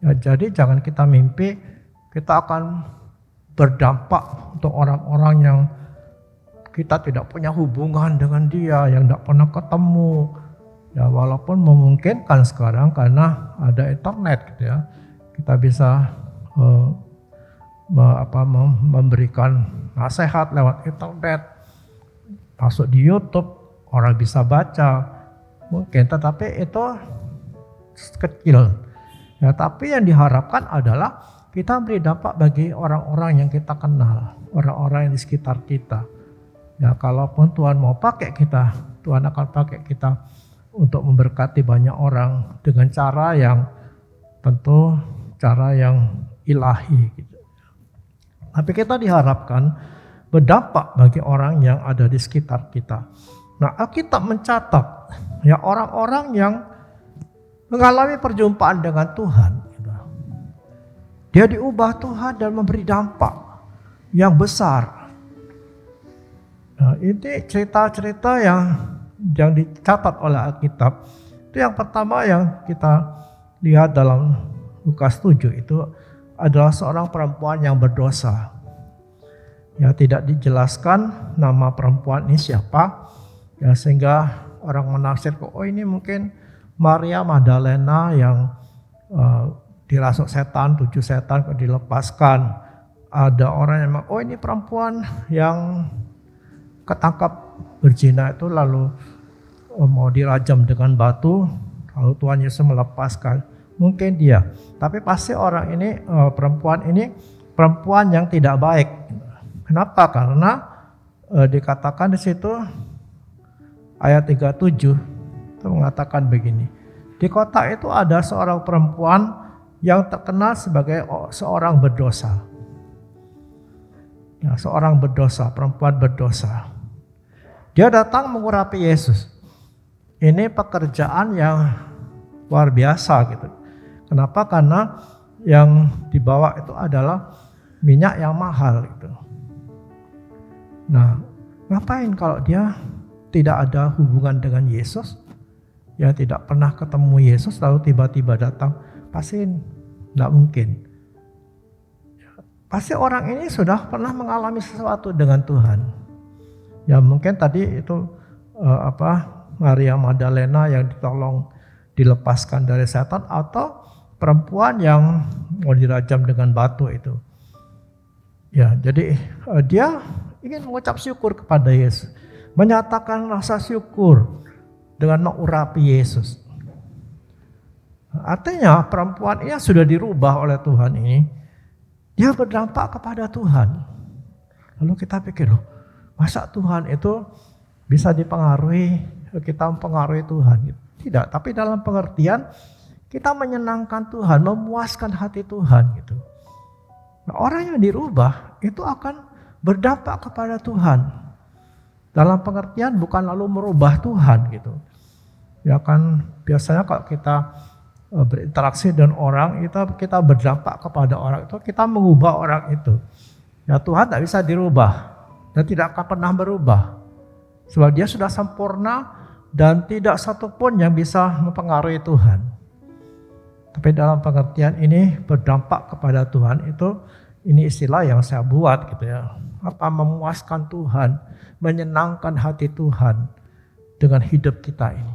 Ya, jadi jangan kita mimpi kita akan berdampak untuk orang-orang yang kita tidak punya hubungan dengan dia, yang tidak pernah ketemu. Ya, walaupun memungkinkan sekarang karena ada internet gitu ya. Kita bisa memberikan nasihat lewat internet, masuk di YouTube, orang bisa baca, mungkin, tetapi itu kecil. Ya, tapi yang diharapkan adalah kita beri dampak bagi orang-orang yang kita kenal, orang-orang yang di sekitar kita. Ya, kalaupun Tuhan mau pakai kita, Tuhan akan pakai kita untuk memberkati banyak orang dengan cara yang tentu cara yang ilahi gitu. Tapi kita diharapkan berdampak bagi orang yang ada di sekitar kita. Nah, Alkitab mencatat ya orang-orang yang mengalami perjumpaan dengan Tuhan. Gitu. Dia diubah Tuhan dan memberi dampak yang besar. Nah, ini cerita-cerita yang dicatat oleh Alkitab. Itu yang pertama yang kita lihat dalam Lukas 7 itu adalah seorang perempuan yang berdosa. Ya, tidak dijelaskan nama perempuan ini siapa. Ya, sehingga orang menafsirkan, oh ini mungkin Maria Magdalena yang dirasuk setan, 7 setan dilepaskan. Ada orang yang oh ini perempuan yang ketangkap berzina itu lalu mau dirajam dengan batu, lalu Tuhan Yesus melepaskan. Mungkin dia, tapi pasti orang ini, perempuan ini perempuan yang tidak baik. Kenapa? Karena dikatakan di situ ayat 37 itu mengatakan begini. Di kota itu ada seorang perempuan yang terkenal sebagai seorang berdosa. Ya, seorang berdosa, perempuan berdosa. Dia datang mengurapi Yesus. Ini pekerjaan yang luar biasa gitu. Kenapa? Karena yang dibawa itu adalah minyak yang mahal gitu. Nah, ngapain kalau dia tidak ada hubungan dengan Yesus? Ya, tidak pernah ketemu Yesus lalu tiba-tiba datang, pasti tidak mungkin. Pasti orang ini sudah pernah mengalami sesuatu dengan Tuhan. Ya, mungkin tadi itu Maria Magdalena yang dilepaskan dari setan, atau perempuan yang mau dirajam dengan batu itu. Ya, jadi dia ingin mengucap syukur kepada Yesus, menyatakan rasa syukur dengan mengurapi Yesus. Artinya perempuan ini sudah dirubah oleh Tuhan ini, dia berdampak kepada Tuhan. Lalu kita pikir, loh, masa Tuhan itu bisa dipengaruhi, kita mempengaruhi Tuhan? Tidak, tapi dalam pengertian kita menyenangkan Tuhan, memuaskan hati Tuhan gitu. Nah, orang yang dirubah itu akan berdampak kepada Tuhan. Dalam pengertian bukan lalu merubah Tuhan gitu. Ya kan biasanya kalau kita berinteraksi dengan orang, kita berdampak kepada orang itu, kita mengubah orang itu. Ya Tuhan tidak bisa dirubah dan tidak akan pernah berubah. Sebab dia sudah sempurna dan tidak satupun yang bisa mempengaruhi Tuhan. Tapi dalam pengertian ini berdampak kepada Tuhan itu, ini istilah yang saya buat gitu ya. Apa memuaskan Tuhan, menyenangkan hati Tuhan dengan hidup kita ini.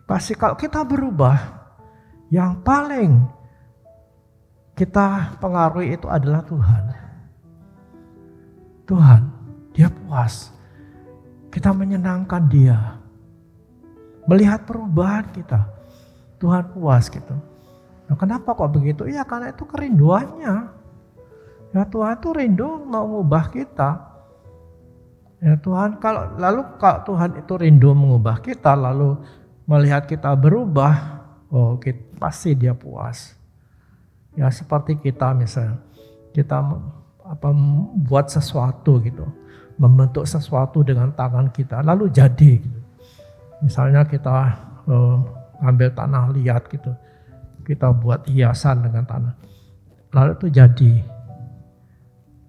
Pasti kalau kita berubah, yang paling kita pengaruhi itu adalah Tuhan. Tuhan, dia puas. Kita menyenangkan dia. Melihat perubahan kita. Tuhan puas gitu. Nah, kenapa kok begitu? Ya karena itu kerinduannya. Ya Tuhan itu rindu mau mengubah kita. Ya Tuhan, kalau Tuhan itu rindu mengubah kita, lalu melihat kita berubah, pasti dia puas. Ya seperti kita misalnya, kita buat sesuatu gitu, membentuk sesuatu dengan tangan kita, lalu jadi. Gitu. Misalnya kita ambil tanah liat gitu, kita buat hiasan dengan tanah, lalu itu jadi.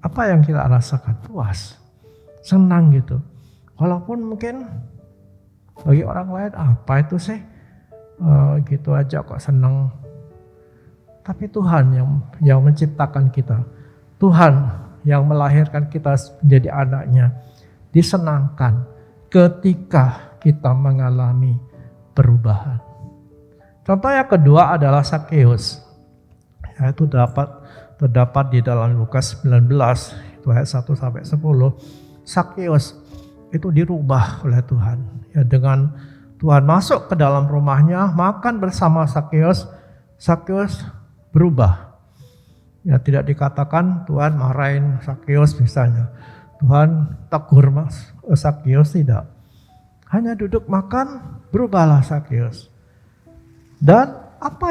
Apa yang kita rasakan? Puas, senang gitu. Walaupun mungkin bagi orang lain apa itu sih, gitu aja kok senang. Tapi Tuhan yang menciptakan kita, Tuhan yang melahirkan kita menjadi anaknya, disenangkan ketika kita mengalami perubahan. Contoh yang kedua adalah Sakeus, yaitu terdapat di dalam Lukas 19 itu ayat 1 sampai 10. Sakeus itu dirubah oleh Tuhan. Ya, dengan Tuhan masuk ke dalam rumahnya, makan bersama Sakeus, Sakeus berubah. Ya, tidak dikatakan Tuhan marahin Sakeus misalnya. Tuhan tegur Sakeus, tidak. Hanya duduk makan, berubahlah Sakeus. Dan apa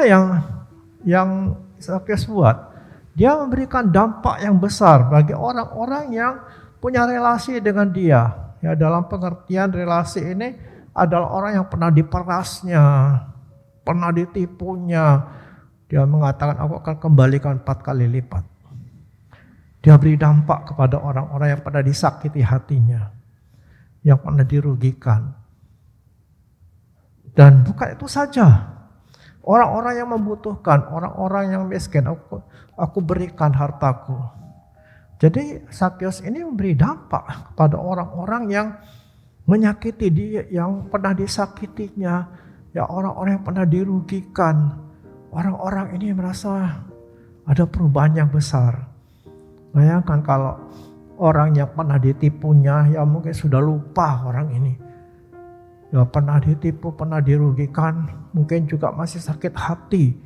yang Sakeus buat? Dia memberikan dampak yang besar bagi orang-orang yang punya relasi dengan dia. Ya, dalam pengertian relasi ini adalah orang yang pernah diperasnya, pernah ditipunya. Dia mengatakan aku akan kembalikan 4 kali lipat. Dia beri dampak kepada orang-orang yang pernah disakiti hatinya, yang pernah dirugikan. Dan bukan itu saja. Orang-orang yang membutuhkan, orang-orang yang miskin, aku berikan hartaku. Jadi Sakeus ini memberi dampak kepada orang-orang yang menyakiti dia, yang pernah disakitinya, ya orang-orang yang pernah dirugikan. Orang-orang ini merasa ada perubahan yang besar. Bayangkan kalau orang yang pernah ditipunya, ya mungkin sudah lupa orang ini. Ya pernah ditipu, pernah dirugikan, mungkin juga masih sakit hati.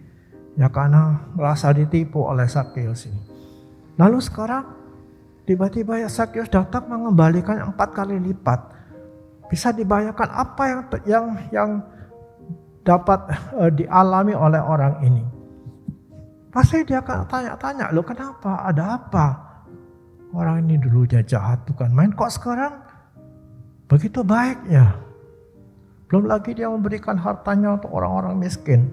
Ya karena merasa ditipu oleh Sakeus ini. Lalu sekarang tiba-tiba ya Sakeus datang mengembalikan 4 kali lipat. Bisa dibayangkan apa yang dapat dialami oleh orang ini. Pasti dia akan tanya-tanya, loh kenapa? Ada apa? Orang ini dulunya jahat bukan main, kok sekarang begitu baiknya? Belum lagi dia memberikan hartanya untuk orang-orang miskin.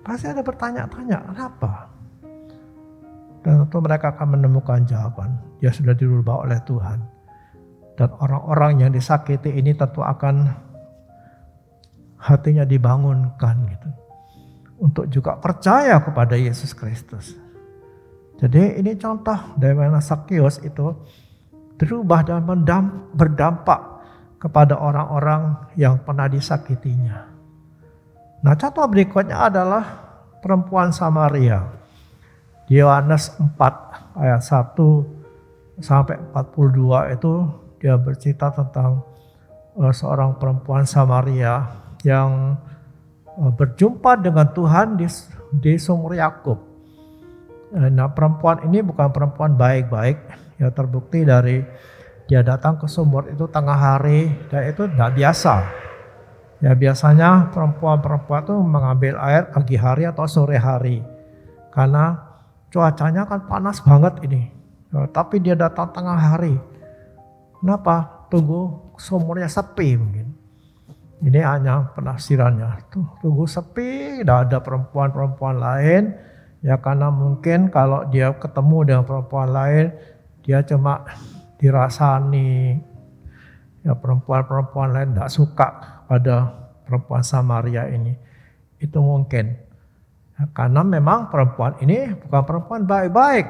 Pasti ada bertanya-tanya, kenapa? Dan tentu mereka akan menemukan jawaban. Dia sudah dirubah oleh Tuhan. Dan orang-orang yang disakiti ini tentu akan hatinya dibangunkan gitu. Untuk juga percaya kepada Yesus Kristus. Jadi ini contoh dari mana Sakeus itu berubah dan berdampak kepada orang-orang yang pernah disakitinya. Nah, contoh berikutnya adalah perempuan Samaria. Di Yohanes 4 ayat 1 sampai 42 itu dia bercerita tentang seorang perempuan Samaria yang berjumpa dengan Tuhan di sumur Yakub. Nah, perempuan ini bukan perempuan baik-baik, ya terbukti dari dia datang ke sumur itu tengah hari, dan itu tidak biasa. Ya biasanya perempuan-perempuan itu mengambil air pagi hari atau sore hari. Karena cuacanya kan panas banget ini. Tapi dia datang tengah hari. Kenapa? Tunggu sumurnya sepi mungkin. Ini hanya penafsirannya. Tunggu sepi, tidak ada perempuan-perempuan lain. Ya karena mungkin kalau dia ketemu dengan perempuan lain, dia cuma dirasani. Ya perempuan-perempuan lain tidak suka pada perempuan Samaria ini. Itu mungkin. Ya, karena memang perempuan ini bukan perempuan baik-baik.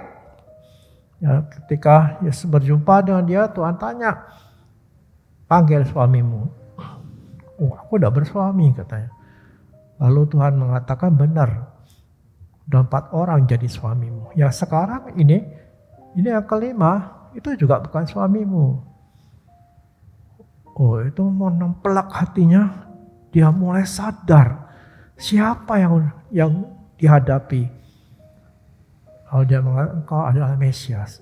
Ya, ketika Yesus berjumpa dengan dia, Tuhan tanya, panggil suamimu. Oh, aku udah bersuami katanya. Lalu Tuhan mengatakan benar. Udah 4 orang jadi suamimu. Ya sekarang ini yang kelima, itu juga bukan suamimu. Oh itu mau nempelak hatinya. Dia mulai sadar siapa yang dihadapi. Kalau dia mengatakan engkau adalah Mesias.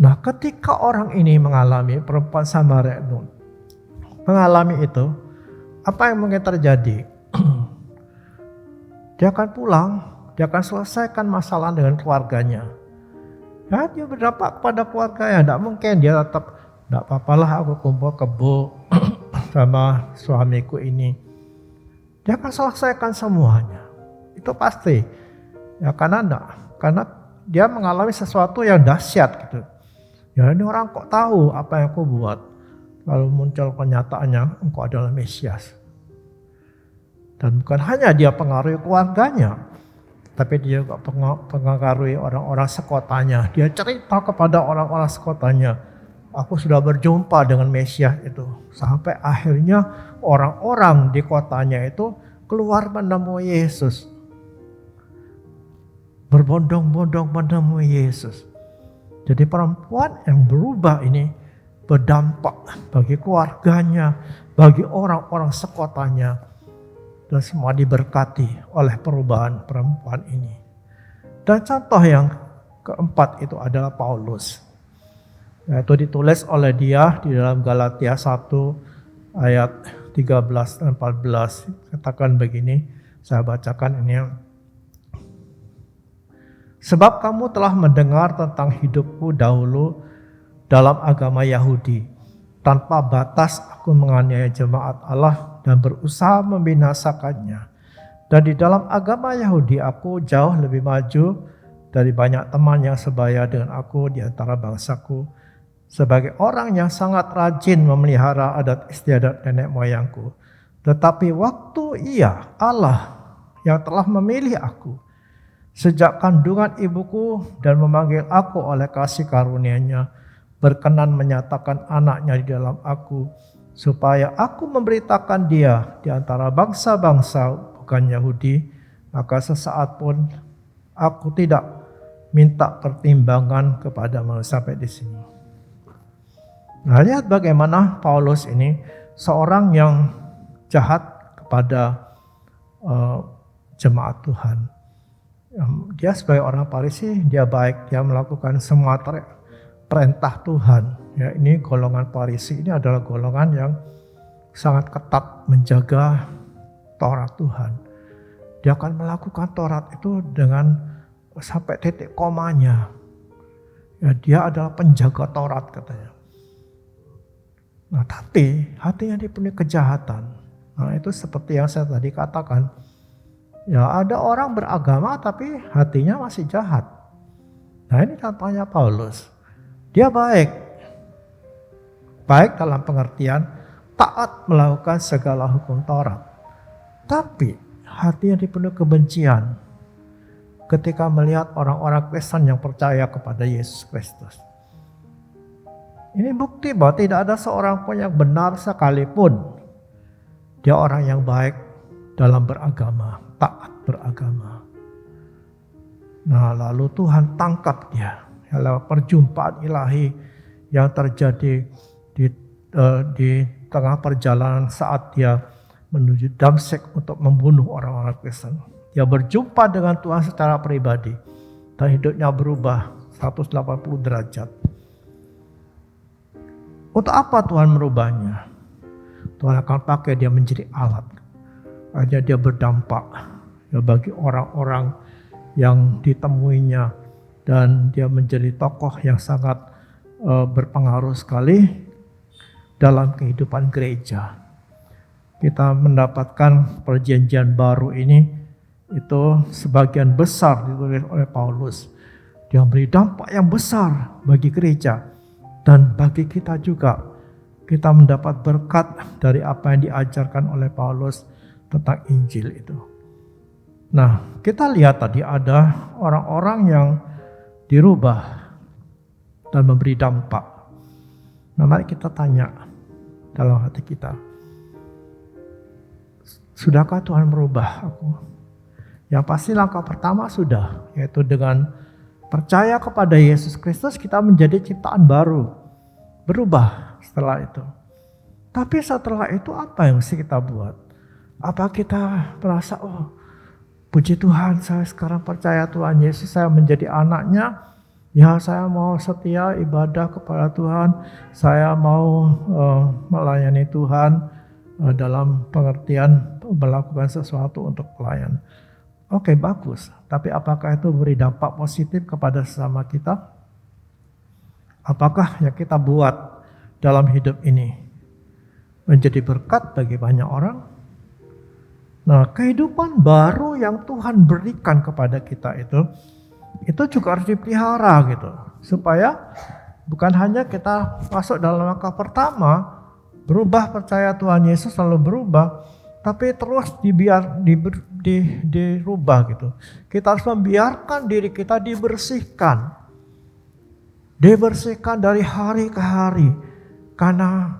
Nah ketika orang ini mengalami, perempuan Samaria itu mengalami itu, apa yang mungkin terjadi? Dia akan pulang, dia akan selesaikan masalah dengan keluarganya. Ya dia berdampak kepada keluarganya, tidak mungkin dia tetap, tidak apa-apalah aku kumpul kebo sama suamiku ini. Dia akan selesaikan semuanya, itu pasti. Ya karena dia mengalami sesuatu yang dahsyat gitu. Ya ini orang kok tahu apa yang aku buat. Lalu muncul kenyataannya engkau adalah Mesias. Dan bukan hanya dia pengaruhi keluarganya, tapi dia juga pengaruhi orang-orang sekotanya. Dia cerita kepada orang-orang sekotanya, aku sudah berjumpa dengan Mesias itu. Sampai akhirnya orang-orang di kotanya itu keluar menemui Yesus. Berbondong-bondong menemui Yesus. Jadi perempuan yang berubah ini berdampak bagi keluarganya, bagi orang-orang sekotanya. Dan semua diberkati oleh perubahan perempuan ini. Dan contoh yang keempat itu adalah Paulus. Yaitu ditulis oleh dia di dalam Galatia 1 ayat 13 dan 14. Katakan begini, saya bacakan ini. Sebab kamu telah mendengar tentang hidupku dahulu dalam agama Yahudi. Tanpa batas aku menganiaya jemaat Allah dan berusaha membinasakannya. Dan di dalam agama Yahudi aku jauh lebih maju dari banyak teman yang sebaya dengan aku di antara bangsaku. Sebagai orang yang sangat rajin memelihara adat istiadat nenek moyangku. Tetapi waktu Ia, Allah yang telah memilih aku sejak kandungan ibuku dan memanggil aku oleh kasih karunia-Nya, berkenan menyatakan anaknya di dalam aku, supaya aku memberitakan dia di antara bangsa-bangsa bukan Yahudi, maka sesaat pun aku tidak minta pertimbangan kepada manusia. Sampai di sini. Nah, lihat bagaimana Paulus ini seorang yang jahat kepada jemaat Tuhan. Dia sebagai orang Farisi, dia baik, dia melakukan semua perintah Tuhan. Ya, ini golongan Farisi ini adalah golongan yang sangat ketat menjaga Taurat Tuhan. Dia akan melakukan Taurat itu dengan sampai titik komanya. Ya, dia adalah penjaga Taurat katanya. Nah, tapi hatinya dipenuhi kejahatan. Nah, itu seperti yang saya tadi katakan. Ya, ada orang beragama tapi hatinya masih jahat. Nah, ini contohnya Paulus. Dia baik dalam pengertian taat melakukan segala hukum Taurat. Tapi hatinya dipenuhi kebencian ketika melihat orang-orang Kristen yang percaya kepada Yesus Kristus. Ini bukti bahwa tidak ada seorang pun yang benar sekalipun. Dia orang yang baik dalam beragama, taat beragama. Nah, lalu Tuhan tangkap dia. Lewat perjumpaan ilahi yang terjadi di tengah perjalanan saat dia menuju Damsyik untuk membunuh orang-orang Kristen. Dia berjumpa dengan Tuhan secara pribadi dan hidupnya berubah 180 derajat. Untuk apa Tuhan merubahnya? Tuhan akan pakai dia menjadi alat. Hanya dia berdampak ya, bagi orang-orang yang ditemuinya, dan dia menjadi tokoh yang sangat berpengaruh sekali dalam kehidupan gereja. Kita mendapatkan perjanjian baru ini itu sebagian besar ditulis oleh Paulus. Dia memberi dampak yang besar bagi gereja dan bagi kita juga. Kita mendapat berkat dari apa yang diajarkan oleh Paulus tentang Injil itu. Nah, kita lihat tadi ada orang-orang yang dirubah dan memberi dampak. Nah, mari kita tanya dalam hati kita, sudahkah Tuhan merubah aku? Yang pasti langkah pertama sudah, yaitu dengan percaya kepada Yesus Kristus kita menjadi ciptaan baru. Berubah setelah itu. Tapi setelah itu apa yang mesti kita buat? Apa kita merasa, oh puji Tuhan saya sekarang percaya Tuhan Yesus, saya menjadi anaknya. Ya saya mau setia ibadah kepada Tuhan. Saya mau melayani Tuhan dalam pengertian melakukan sesuatu untuk pelayan. Oke, bagus. Tapi apakah itu beri dampak positif kepada sesama kita? Apakah yang kita buat dalam hidup ini menjadi berkat bagi banyak orang? Nah, kehidupan baru yang Tuhan berikan kepada kita itu juga harus dipelihara gitu. Supaya bukan hanya kita masuk dalam langkah pertama, berubah percaya Tuhan Yesus lalu berubah, tapi terus dirubah gitu. Kita harus membiarkan diri kita dibersihkan dari hari ke hari, karena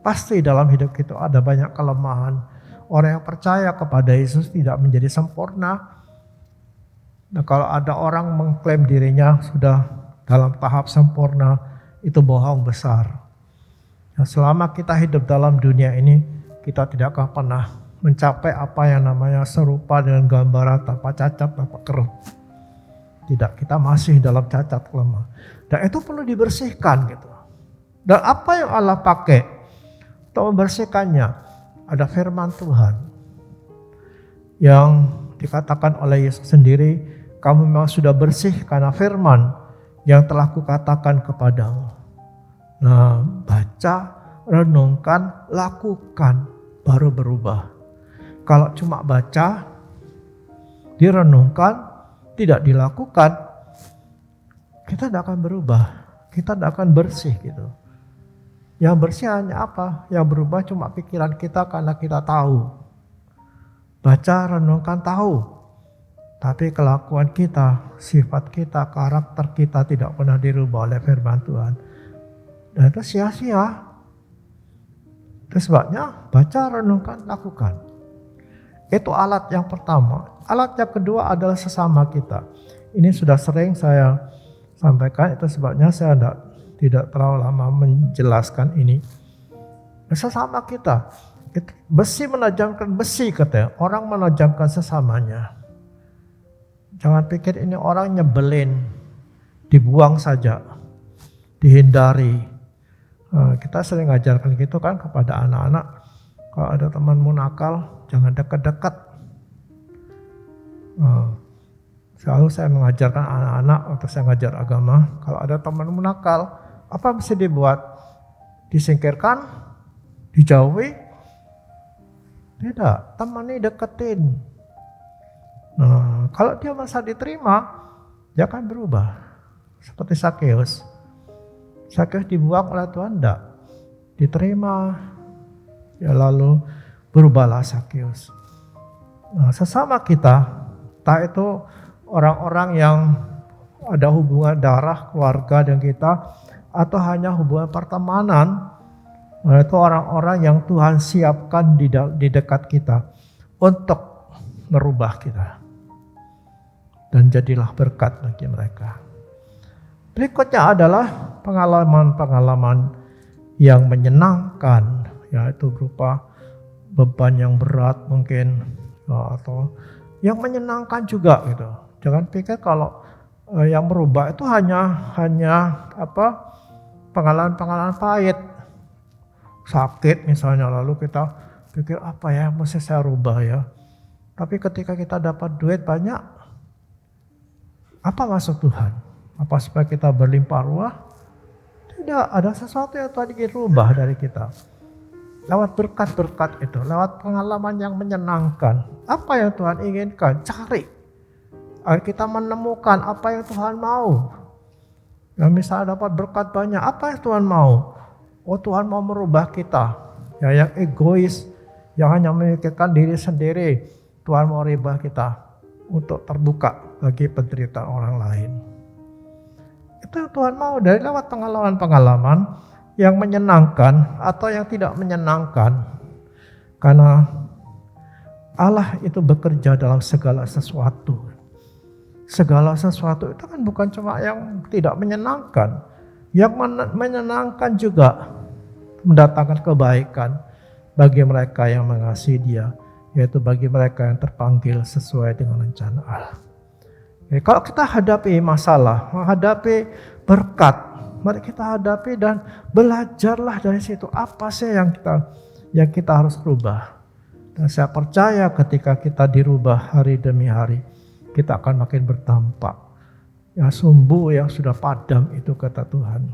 pasti dalam hidup kita ada banyak kelemahan. Orang yang percaya kepada Yesus tidak menjadi sempurna. Nah, kalau ada orang mengklaim dirinya sudah dalam tahap sempurna, itu bohong besar. Nah, selama kita hidup dalam dunia ini, kita tidak akan pernah mencapai apa yang namanya serupa dengan gambaran tanpa cacat, tanpa kerut. Tidak, kita masih dalam cacat lemah. Dan itu perlu dibersihkan gitu. Dan apa yang Allah pakai untuk membersihkannya? Ada firman Tuhan yang dikatakan oleh Yesus sendiri, kamu memang sudah bersih karena firman yang telah kukatakan kepadamu. Nah, baca, renungkan, lakukan, baru berubah. Kalau cuma baca, direnungkan, tidak dilakukan, kita tidak akan berubah, kita tidak akan bersih gitu. Yang bersih hanya apa? Yang berubah cuma pikiran kita karena kita tahu. Baca, renungkan, tahu. Tapi kelakuan kita, sifat kita, karakter kita tidak pernah dirubah oleh firman Tuhan. Dan itu sia-sia. Itu sebabnya baca, renungkan, lakukan. Itu alat yang pertama. Alat yang kedua adalah sesama kita. Ini sudah sering saya sampaikan, itu sebabnya saya tidak terlalu lama menjelaskan ini. Sesama kita, besi menajamkan besi katanya. Orang menajamkan sesamanya. Jangan pikir ini orang nyebelin, dibuang saja, dihindari. Kita sering ngajarkan gitu kan kepada anak-anak. Kalau ada temanmu nakal, jangan dekat-dekat. Selalu saya mengajarkan anak-anak waktu saya ngajar agama, kalau ada temanmu nakal, apa mesti dibuat? Disingkirkan? Dijauhi? Tidak, temani, deketin. Nah, kalau dia masa diterima, dia akan berubah. Seperti Sakeus. Sakeus dibuang oleh Tuhan, tidak. Diterima, ya lalu berubahlah Sakeus. Nah, sesama kita, entah itu orang-orang yang ada hubungan darah, keluarga dengan kita, atau hanya hubungan pertemanan, itu orang-orang yang Tuhan siapkan di dekat kita untuk merubah kita. Dan jadilah berkat bagi mereka. Berikutnya adalah pengalaman-pengalaman yang menyenangkan, yaitu berupa beban yang berat mungkin, atau yang menyenangkan juga gitu. Jangan pikir kalau yang merubah itu hanya pengalaman-pengalaman pahit, sakit misalnya, lalu kita pikir apa ya mesti saya rubah ya. Tapi ketika kita dapat duit banyak, Apa maksud Tuhan? Apa supaya kita berlimpah ruah? Tidak, ada sesuatu yang Tuhan ingin rubah dari kita. Lewat berkat-berkat itu, lewat pengalaman yang menyenangkan. Apa yang Tuhan inginkan? Cari. Agar kita menemukan apa yang Tuhan mau. Yang misalnya dapat berkat banyak, apa yang Tuhan mau? Oh, Tuhan mau merubah kita. Ya, yang egois, yang hanya memikirkan diri sendiri. Tuhan mau rubah kita untuk terbuka bagi penderitaan orang lain. Itu yang Tuhan mau dari lewat pengalaman-pengalaman yang menyenangkan atau yang tidak menyenangkan. Karena Allah itu bekerja dalam segala sesuatu. Segala sesuatu itu kan bukan cuma yang tidak menyenangkan. Yang menyenangkan juga mendatangkan kebaikan bagi mereka yang mengasihi Dia, yaitu bagi mereka yang terpanggil sesuai dengan rencana Allah. Jadi kalau kita hadapi masalah, menghadapi berkat, mari kita hadapi dan belajarlah dari situ apa sih yang kita harus rubah. Dan saya percaya ketika kita dirubah hari demi hari, kita akan makin berdampak. Ya, sumbu yang sudah padam itu kata Tuhan,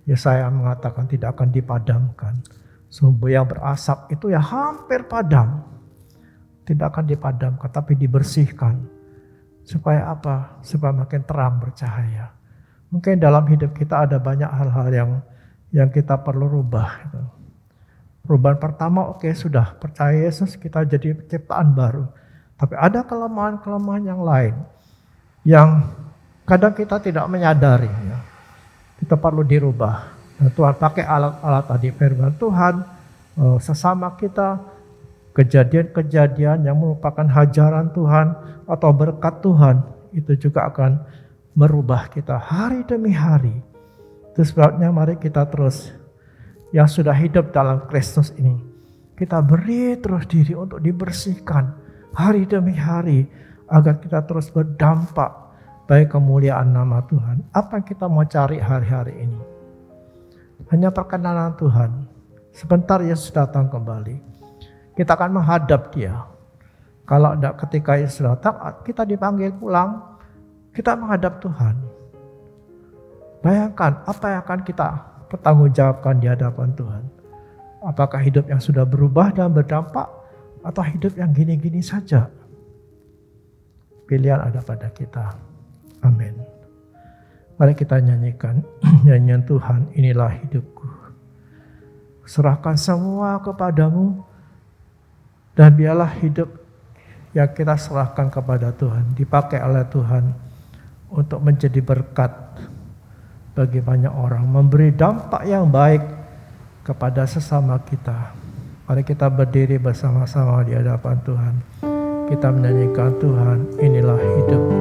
Yesaya mengatakan tidak akan dipadamkan. Sumbu yang berasap itu ya hampir padam, tidak akan dipadamkan tapi dibersihkan. Supaya apa? Supaya makin terang bercahaya. Mungkin dalam hidup kita ada banyak hal-hal yang kita perlu rubah. Perubahan pertama sudah percaya Yesus, kita jadi ciptaan baru. Tapi ada kelemahan-kelemahan yang lain yang kadang kita tidak menyadari. Ya. Kita perlu dirubah. Nah, Tuhan pakai alat-alat tadi, firman Tuhan, sesama kita, kejadian-kejadian yang merupakan hajaran Tuhan atau berkat Tuhan, itu juga akan merubah kita hari demi hari. Itu sebabnya mari kita terus yang sudah hidup dalam Kristus ini, kita beri terus diri untuk dibersihkan hari demi hari agar kita terus berdampak bagi kemuliaan nama Tuhan. Apa yang kita mau cari hari-hari ini? Hanya perkenanan Tuhan. Sebentar Yesus datang kembali. Kita akan menghadap Dia. Kalau tidak ketika Yesus datang, kita dipanggil pulang, kita menghadap Tuhan. Bayangkan apa yang akan kita pertanggungjawabkan di hadapan Tuhan. Apakah hidup yang sudah berubah dan berdampak, atau hidup yang gini-gini saja? Pilihan ada pada kita. Amin. Mari kita nyanyikan nyanyian Tuhan, inilah hidupku. Serahkan semua kepadamu, dan biarlah hidup yang kita serahkan kepada Tuhan dipakai oleh Tuhan untuk menjadi berkat bagi banyak orang, memberi dampak yang baik kepada sesama kita. Mari kita berdiri bersama-sama di hadapan Tuhan. Kita menyanyikan Tuhan, inilah hidupku.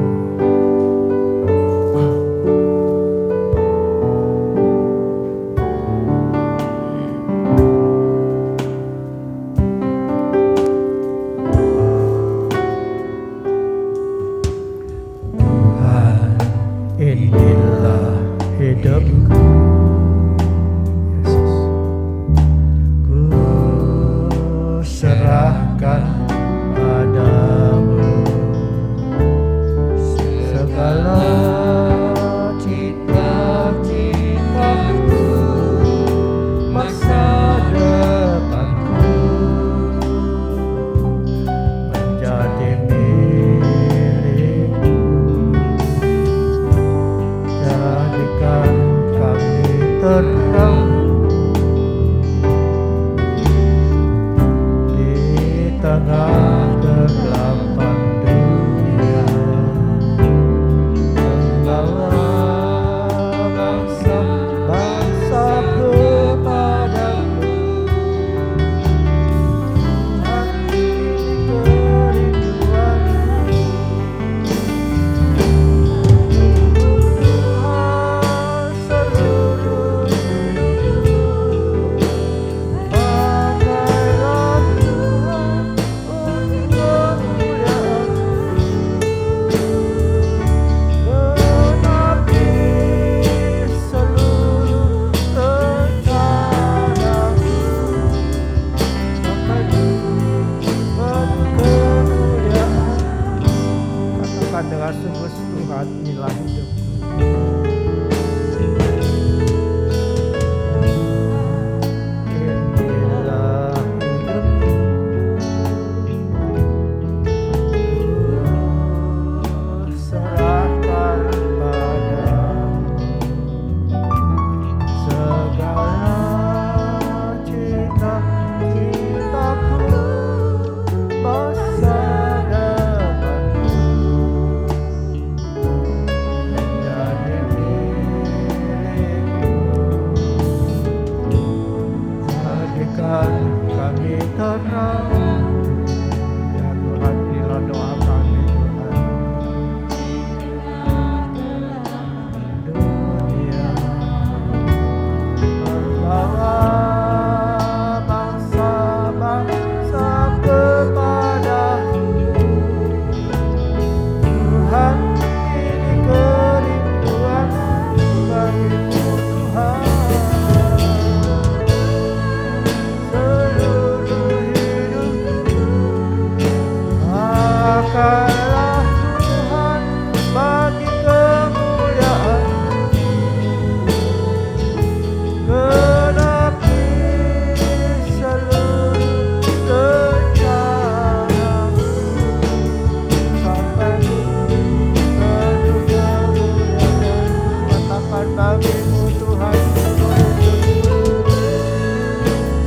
Bagi-Mu Tuhan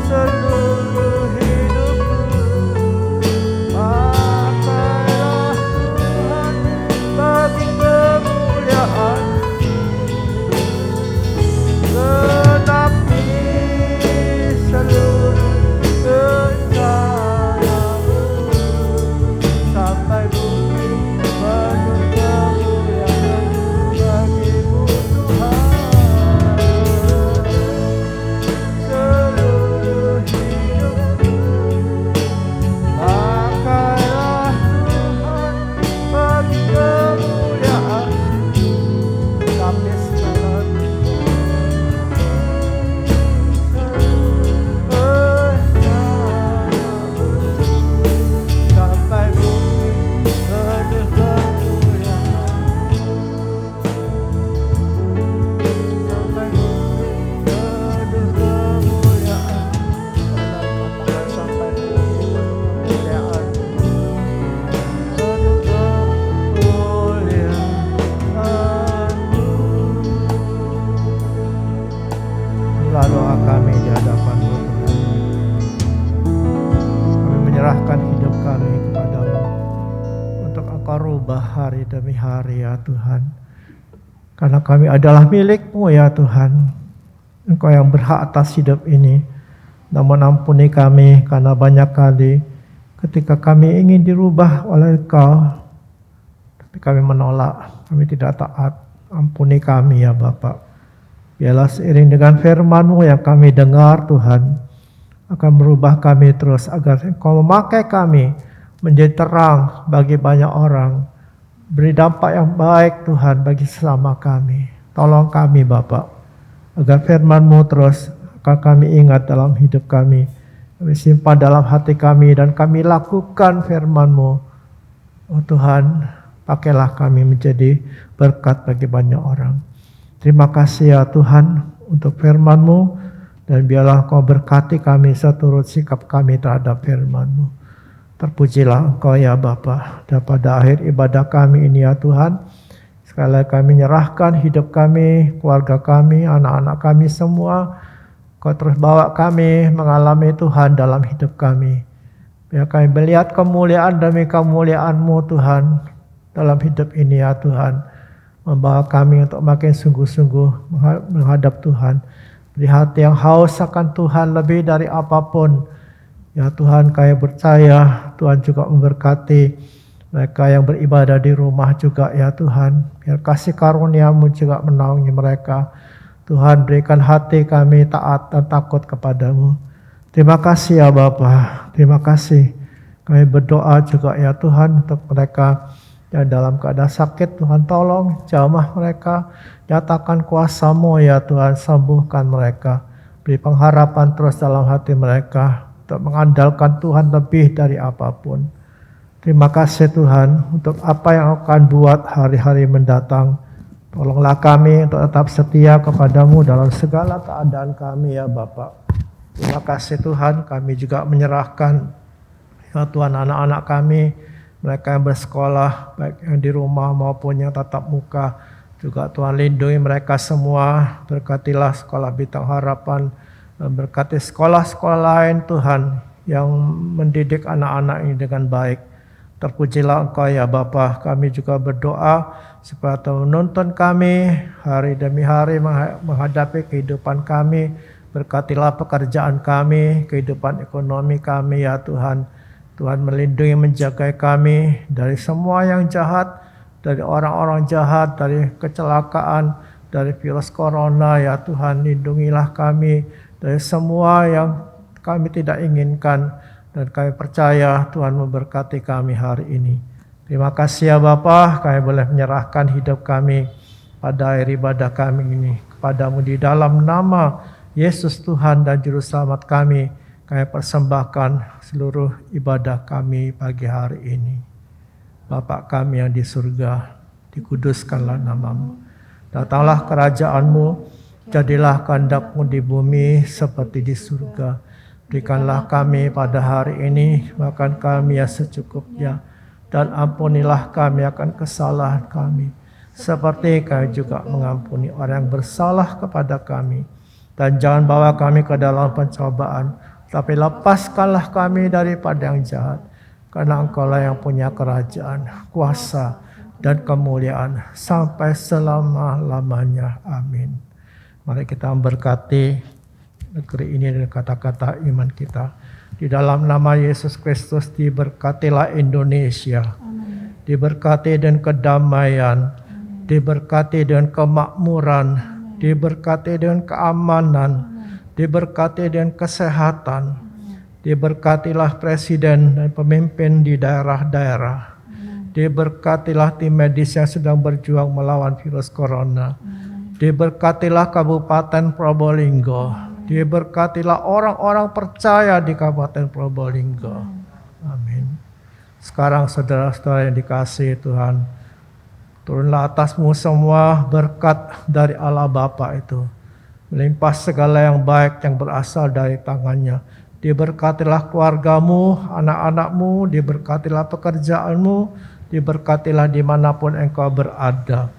seluruh hidupku. Pakailah Tuhan bagi kemuliaan. Genapi seluruh rencana-Mu sampai bumi penuh kemuliaan bagi-Mu Tuhan. Seluruh hidupku pakailah Tuhan bagi kemuliaan. Lapis sampai bumi penuh kemuliaan. Sampai bumi penuh kemuliaan. Sampai bumi penuh kemuliaan. Penuh kemuliaan-Mu. Inilah doa kami di hadapan-Mu Tuhan. Kami menyerahkan hidup kami kepada-Mu untuk Engkau rubah hari demi hari ya Tuhan. Karena kami adalah milik-Mu ya Tuhan. Engkau yang berhak atas hidup ini. Namun ampuni kami karena banyak kali ketika kami ingin dirubah oleh Engkau, tapi kami menolak, kami tidak taat. Ampuni kami ya Bapa. Biarlah seiring dengan firman-Mu yang kami dengar Tuhan, akan merubah kami terus agar Engkau memakai kami menjadi terang bagi banyak orang. Beri dampak yang baik Tuhan bagi sesama kami. Tolong kami Bapa, agar firman-Mu terus akan kami ingat dalam hidup kami. Kami simpan dalam hati kami dan kami lakukan firman-Mu. Oh Tuhan, pakailah kami menjadi berkat bagi banyak orang. Terima kasih ya Tuhan untuk firman-Mu, dan biarlah Engkau berkati kami seturut sikap kami terhadap firman-Mu. Terpujilah Engkau ya Bapa. Dan pada akhir ibadah kami ini ya Tuhan, sekali lagi kami menyerahkan hidup kami, keluarga kami, anak-anak kami semua. Kau terus bawa kami mengalami Tuhan dalam hidup kami. Biar kami melihat kemuliaan demi kemuliaan-Mu Tuhan dalam hidup ini ya Tuhan. Membawa kami untuk makin sungguh-sungguh menghadap Tuhan. Beri hati yang haus akan Tuhan lebih dari apapun. Ya Tuhan, kami percaya Tuhan juga memberkati mereka yang beribadah di rumah juga ya Tuhan. Biar kasih karunia-Mu juga menaungi mereka. Tuhan, berikan hati kami taat dan takut kepada-Mu. Terima kasih ya Bapa. Terima kasih. Kami berdoa juga ya Tuhan untuk mereka yang dalam keadaan sakit. Tuhan tolong jamah mereka, nyatakan kuasa-Mu ya Tuhan, sembuhkan mereka. Beri pengharapan terus dalam hati mereka untuk mengandalkan Tuhan lebih dari apapun. Terima kasih Tuhan untuk apa yang akan buat hari-hari mendatang. Tolonglah kami untuk tetap setia kepada-Mu dalam segala keadaan kami ya Bapa. Terima kasih Tuhan, kami juga menyerahkan ya Tuhan anak-anak kami, mereka yang bersekolah, baik yang di rumah maupun yang tatap muka. Juga Tuhan lindungi mereka semua. Berkatilah sekolah Bintang Harapan. Dan berkati sekolah-sekolah lain Tuhan yang mendidik anak-anak ini dengan baik. Terpujilah Engkau ya Bapa. Kami juga berdoa supaya Tuhan menuntun kami hari demi hari menghadapi kehidupan kami. Berkatilah pekerjaan kami, kehidupan ekonomi kami ya Tuhan. Tuhan melindungi, menjaga kami dari semua yang jahat, dari orang-orang jahat, dari kecelakaan, dari virus corona ya Tuhan. Lindungilah kami dari semua yang kami tidak inginkan, dan kami percaya Tuhan memberkati kami hari ini. Terima kasih ya Bapa, kami boleh menyerahkan hidup kami pada akhir ibadah kami ini kepada-Mu di dalam nama Yesus Tuhan dan Juru Selamat kami. Kami persembahkan seluruh ibadah kami pagi hari ini. Bapa kami yang di surga, dikuduskanlah nama-Mu. Datanglah kerajaan-Mu, jadilah kehendak-Mu di bumi seperti di surga. Berikanlah kami pada hari ini makan kami yang secukupnya, dan ampunilah kami akan kesalahan kami, seperti kami juga mengampuni orang yang bersalah kepada kami. Dan jangan bawa kami ke dalam pencobaan, tapi lepaskanlah kami daripada yang jahat. Karena Engkaulah yang punya kerajaan, kuasa, dan kemuliaan sampai selama-lamanya. Amin. Mari kita memberkati negeri ini dengan kata-kata iman kita. Di dalam nama Yesus Kristus, diberkatilah Indonesia. Diberkati dengan kedamaian, diberkati dengan kemakmuran, diberkati dengan keamanan, diberkati dengan kesehatan. Diberkatilah presiden dan pemimpin di daerah-daerah. Diberkatilah tim medis yang sedang berjuang melawan virus corona. Diberkatilah Kabupaten Probolinggo. Diberkatilah orang-orang percaya di Kabupaten Probolinggo. Amin. Sekarang saudara-saudara yang dikasihi Tuhan, turunlah atasmu semua berkat dari Allah Bapa itu. Melimpah segala yang baik yang berasal dari tangannya. Diberkatilah keluargamu, anak-anakmu, diberkatilah pekerjaanmu, diberkatilah dimanapun engkau berada.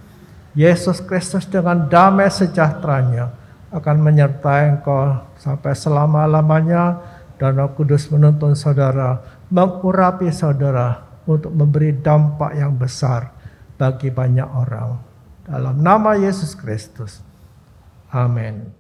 Yesus Kristus dengan damai sejahteranya akan menyertai engkau sampai selama-lamanya. Dan Roh Kudus menuntun saudara, mengurapi saudara untuk memberi dampak yang besar bagi banyak orang. Dalam nama Yesus Kristus. Amin.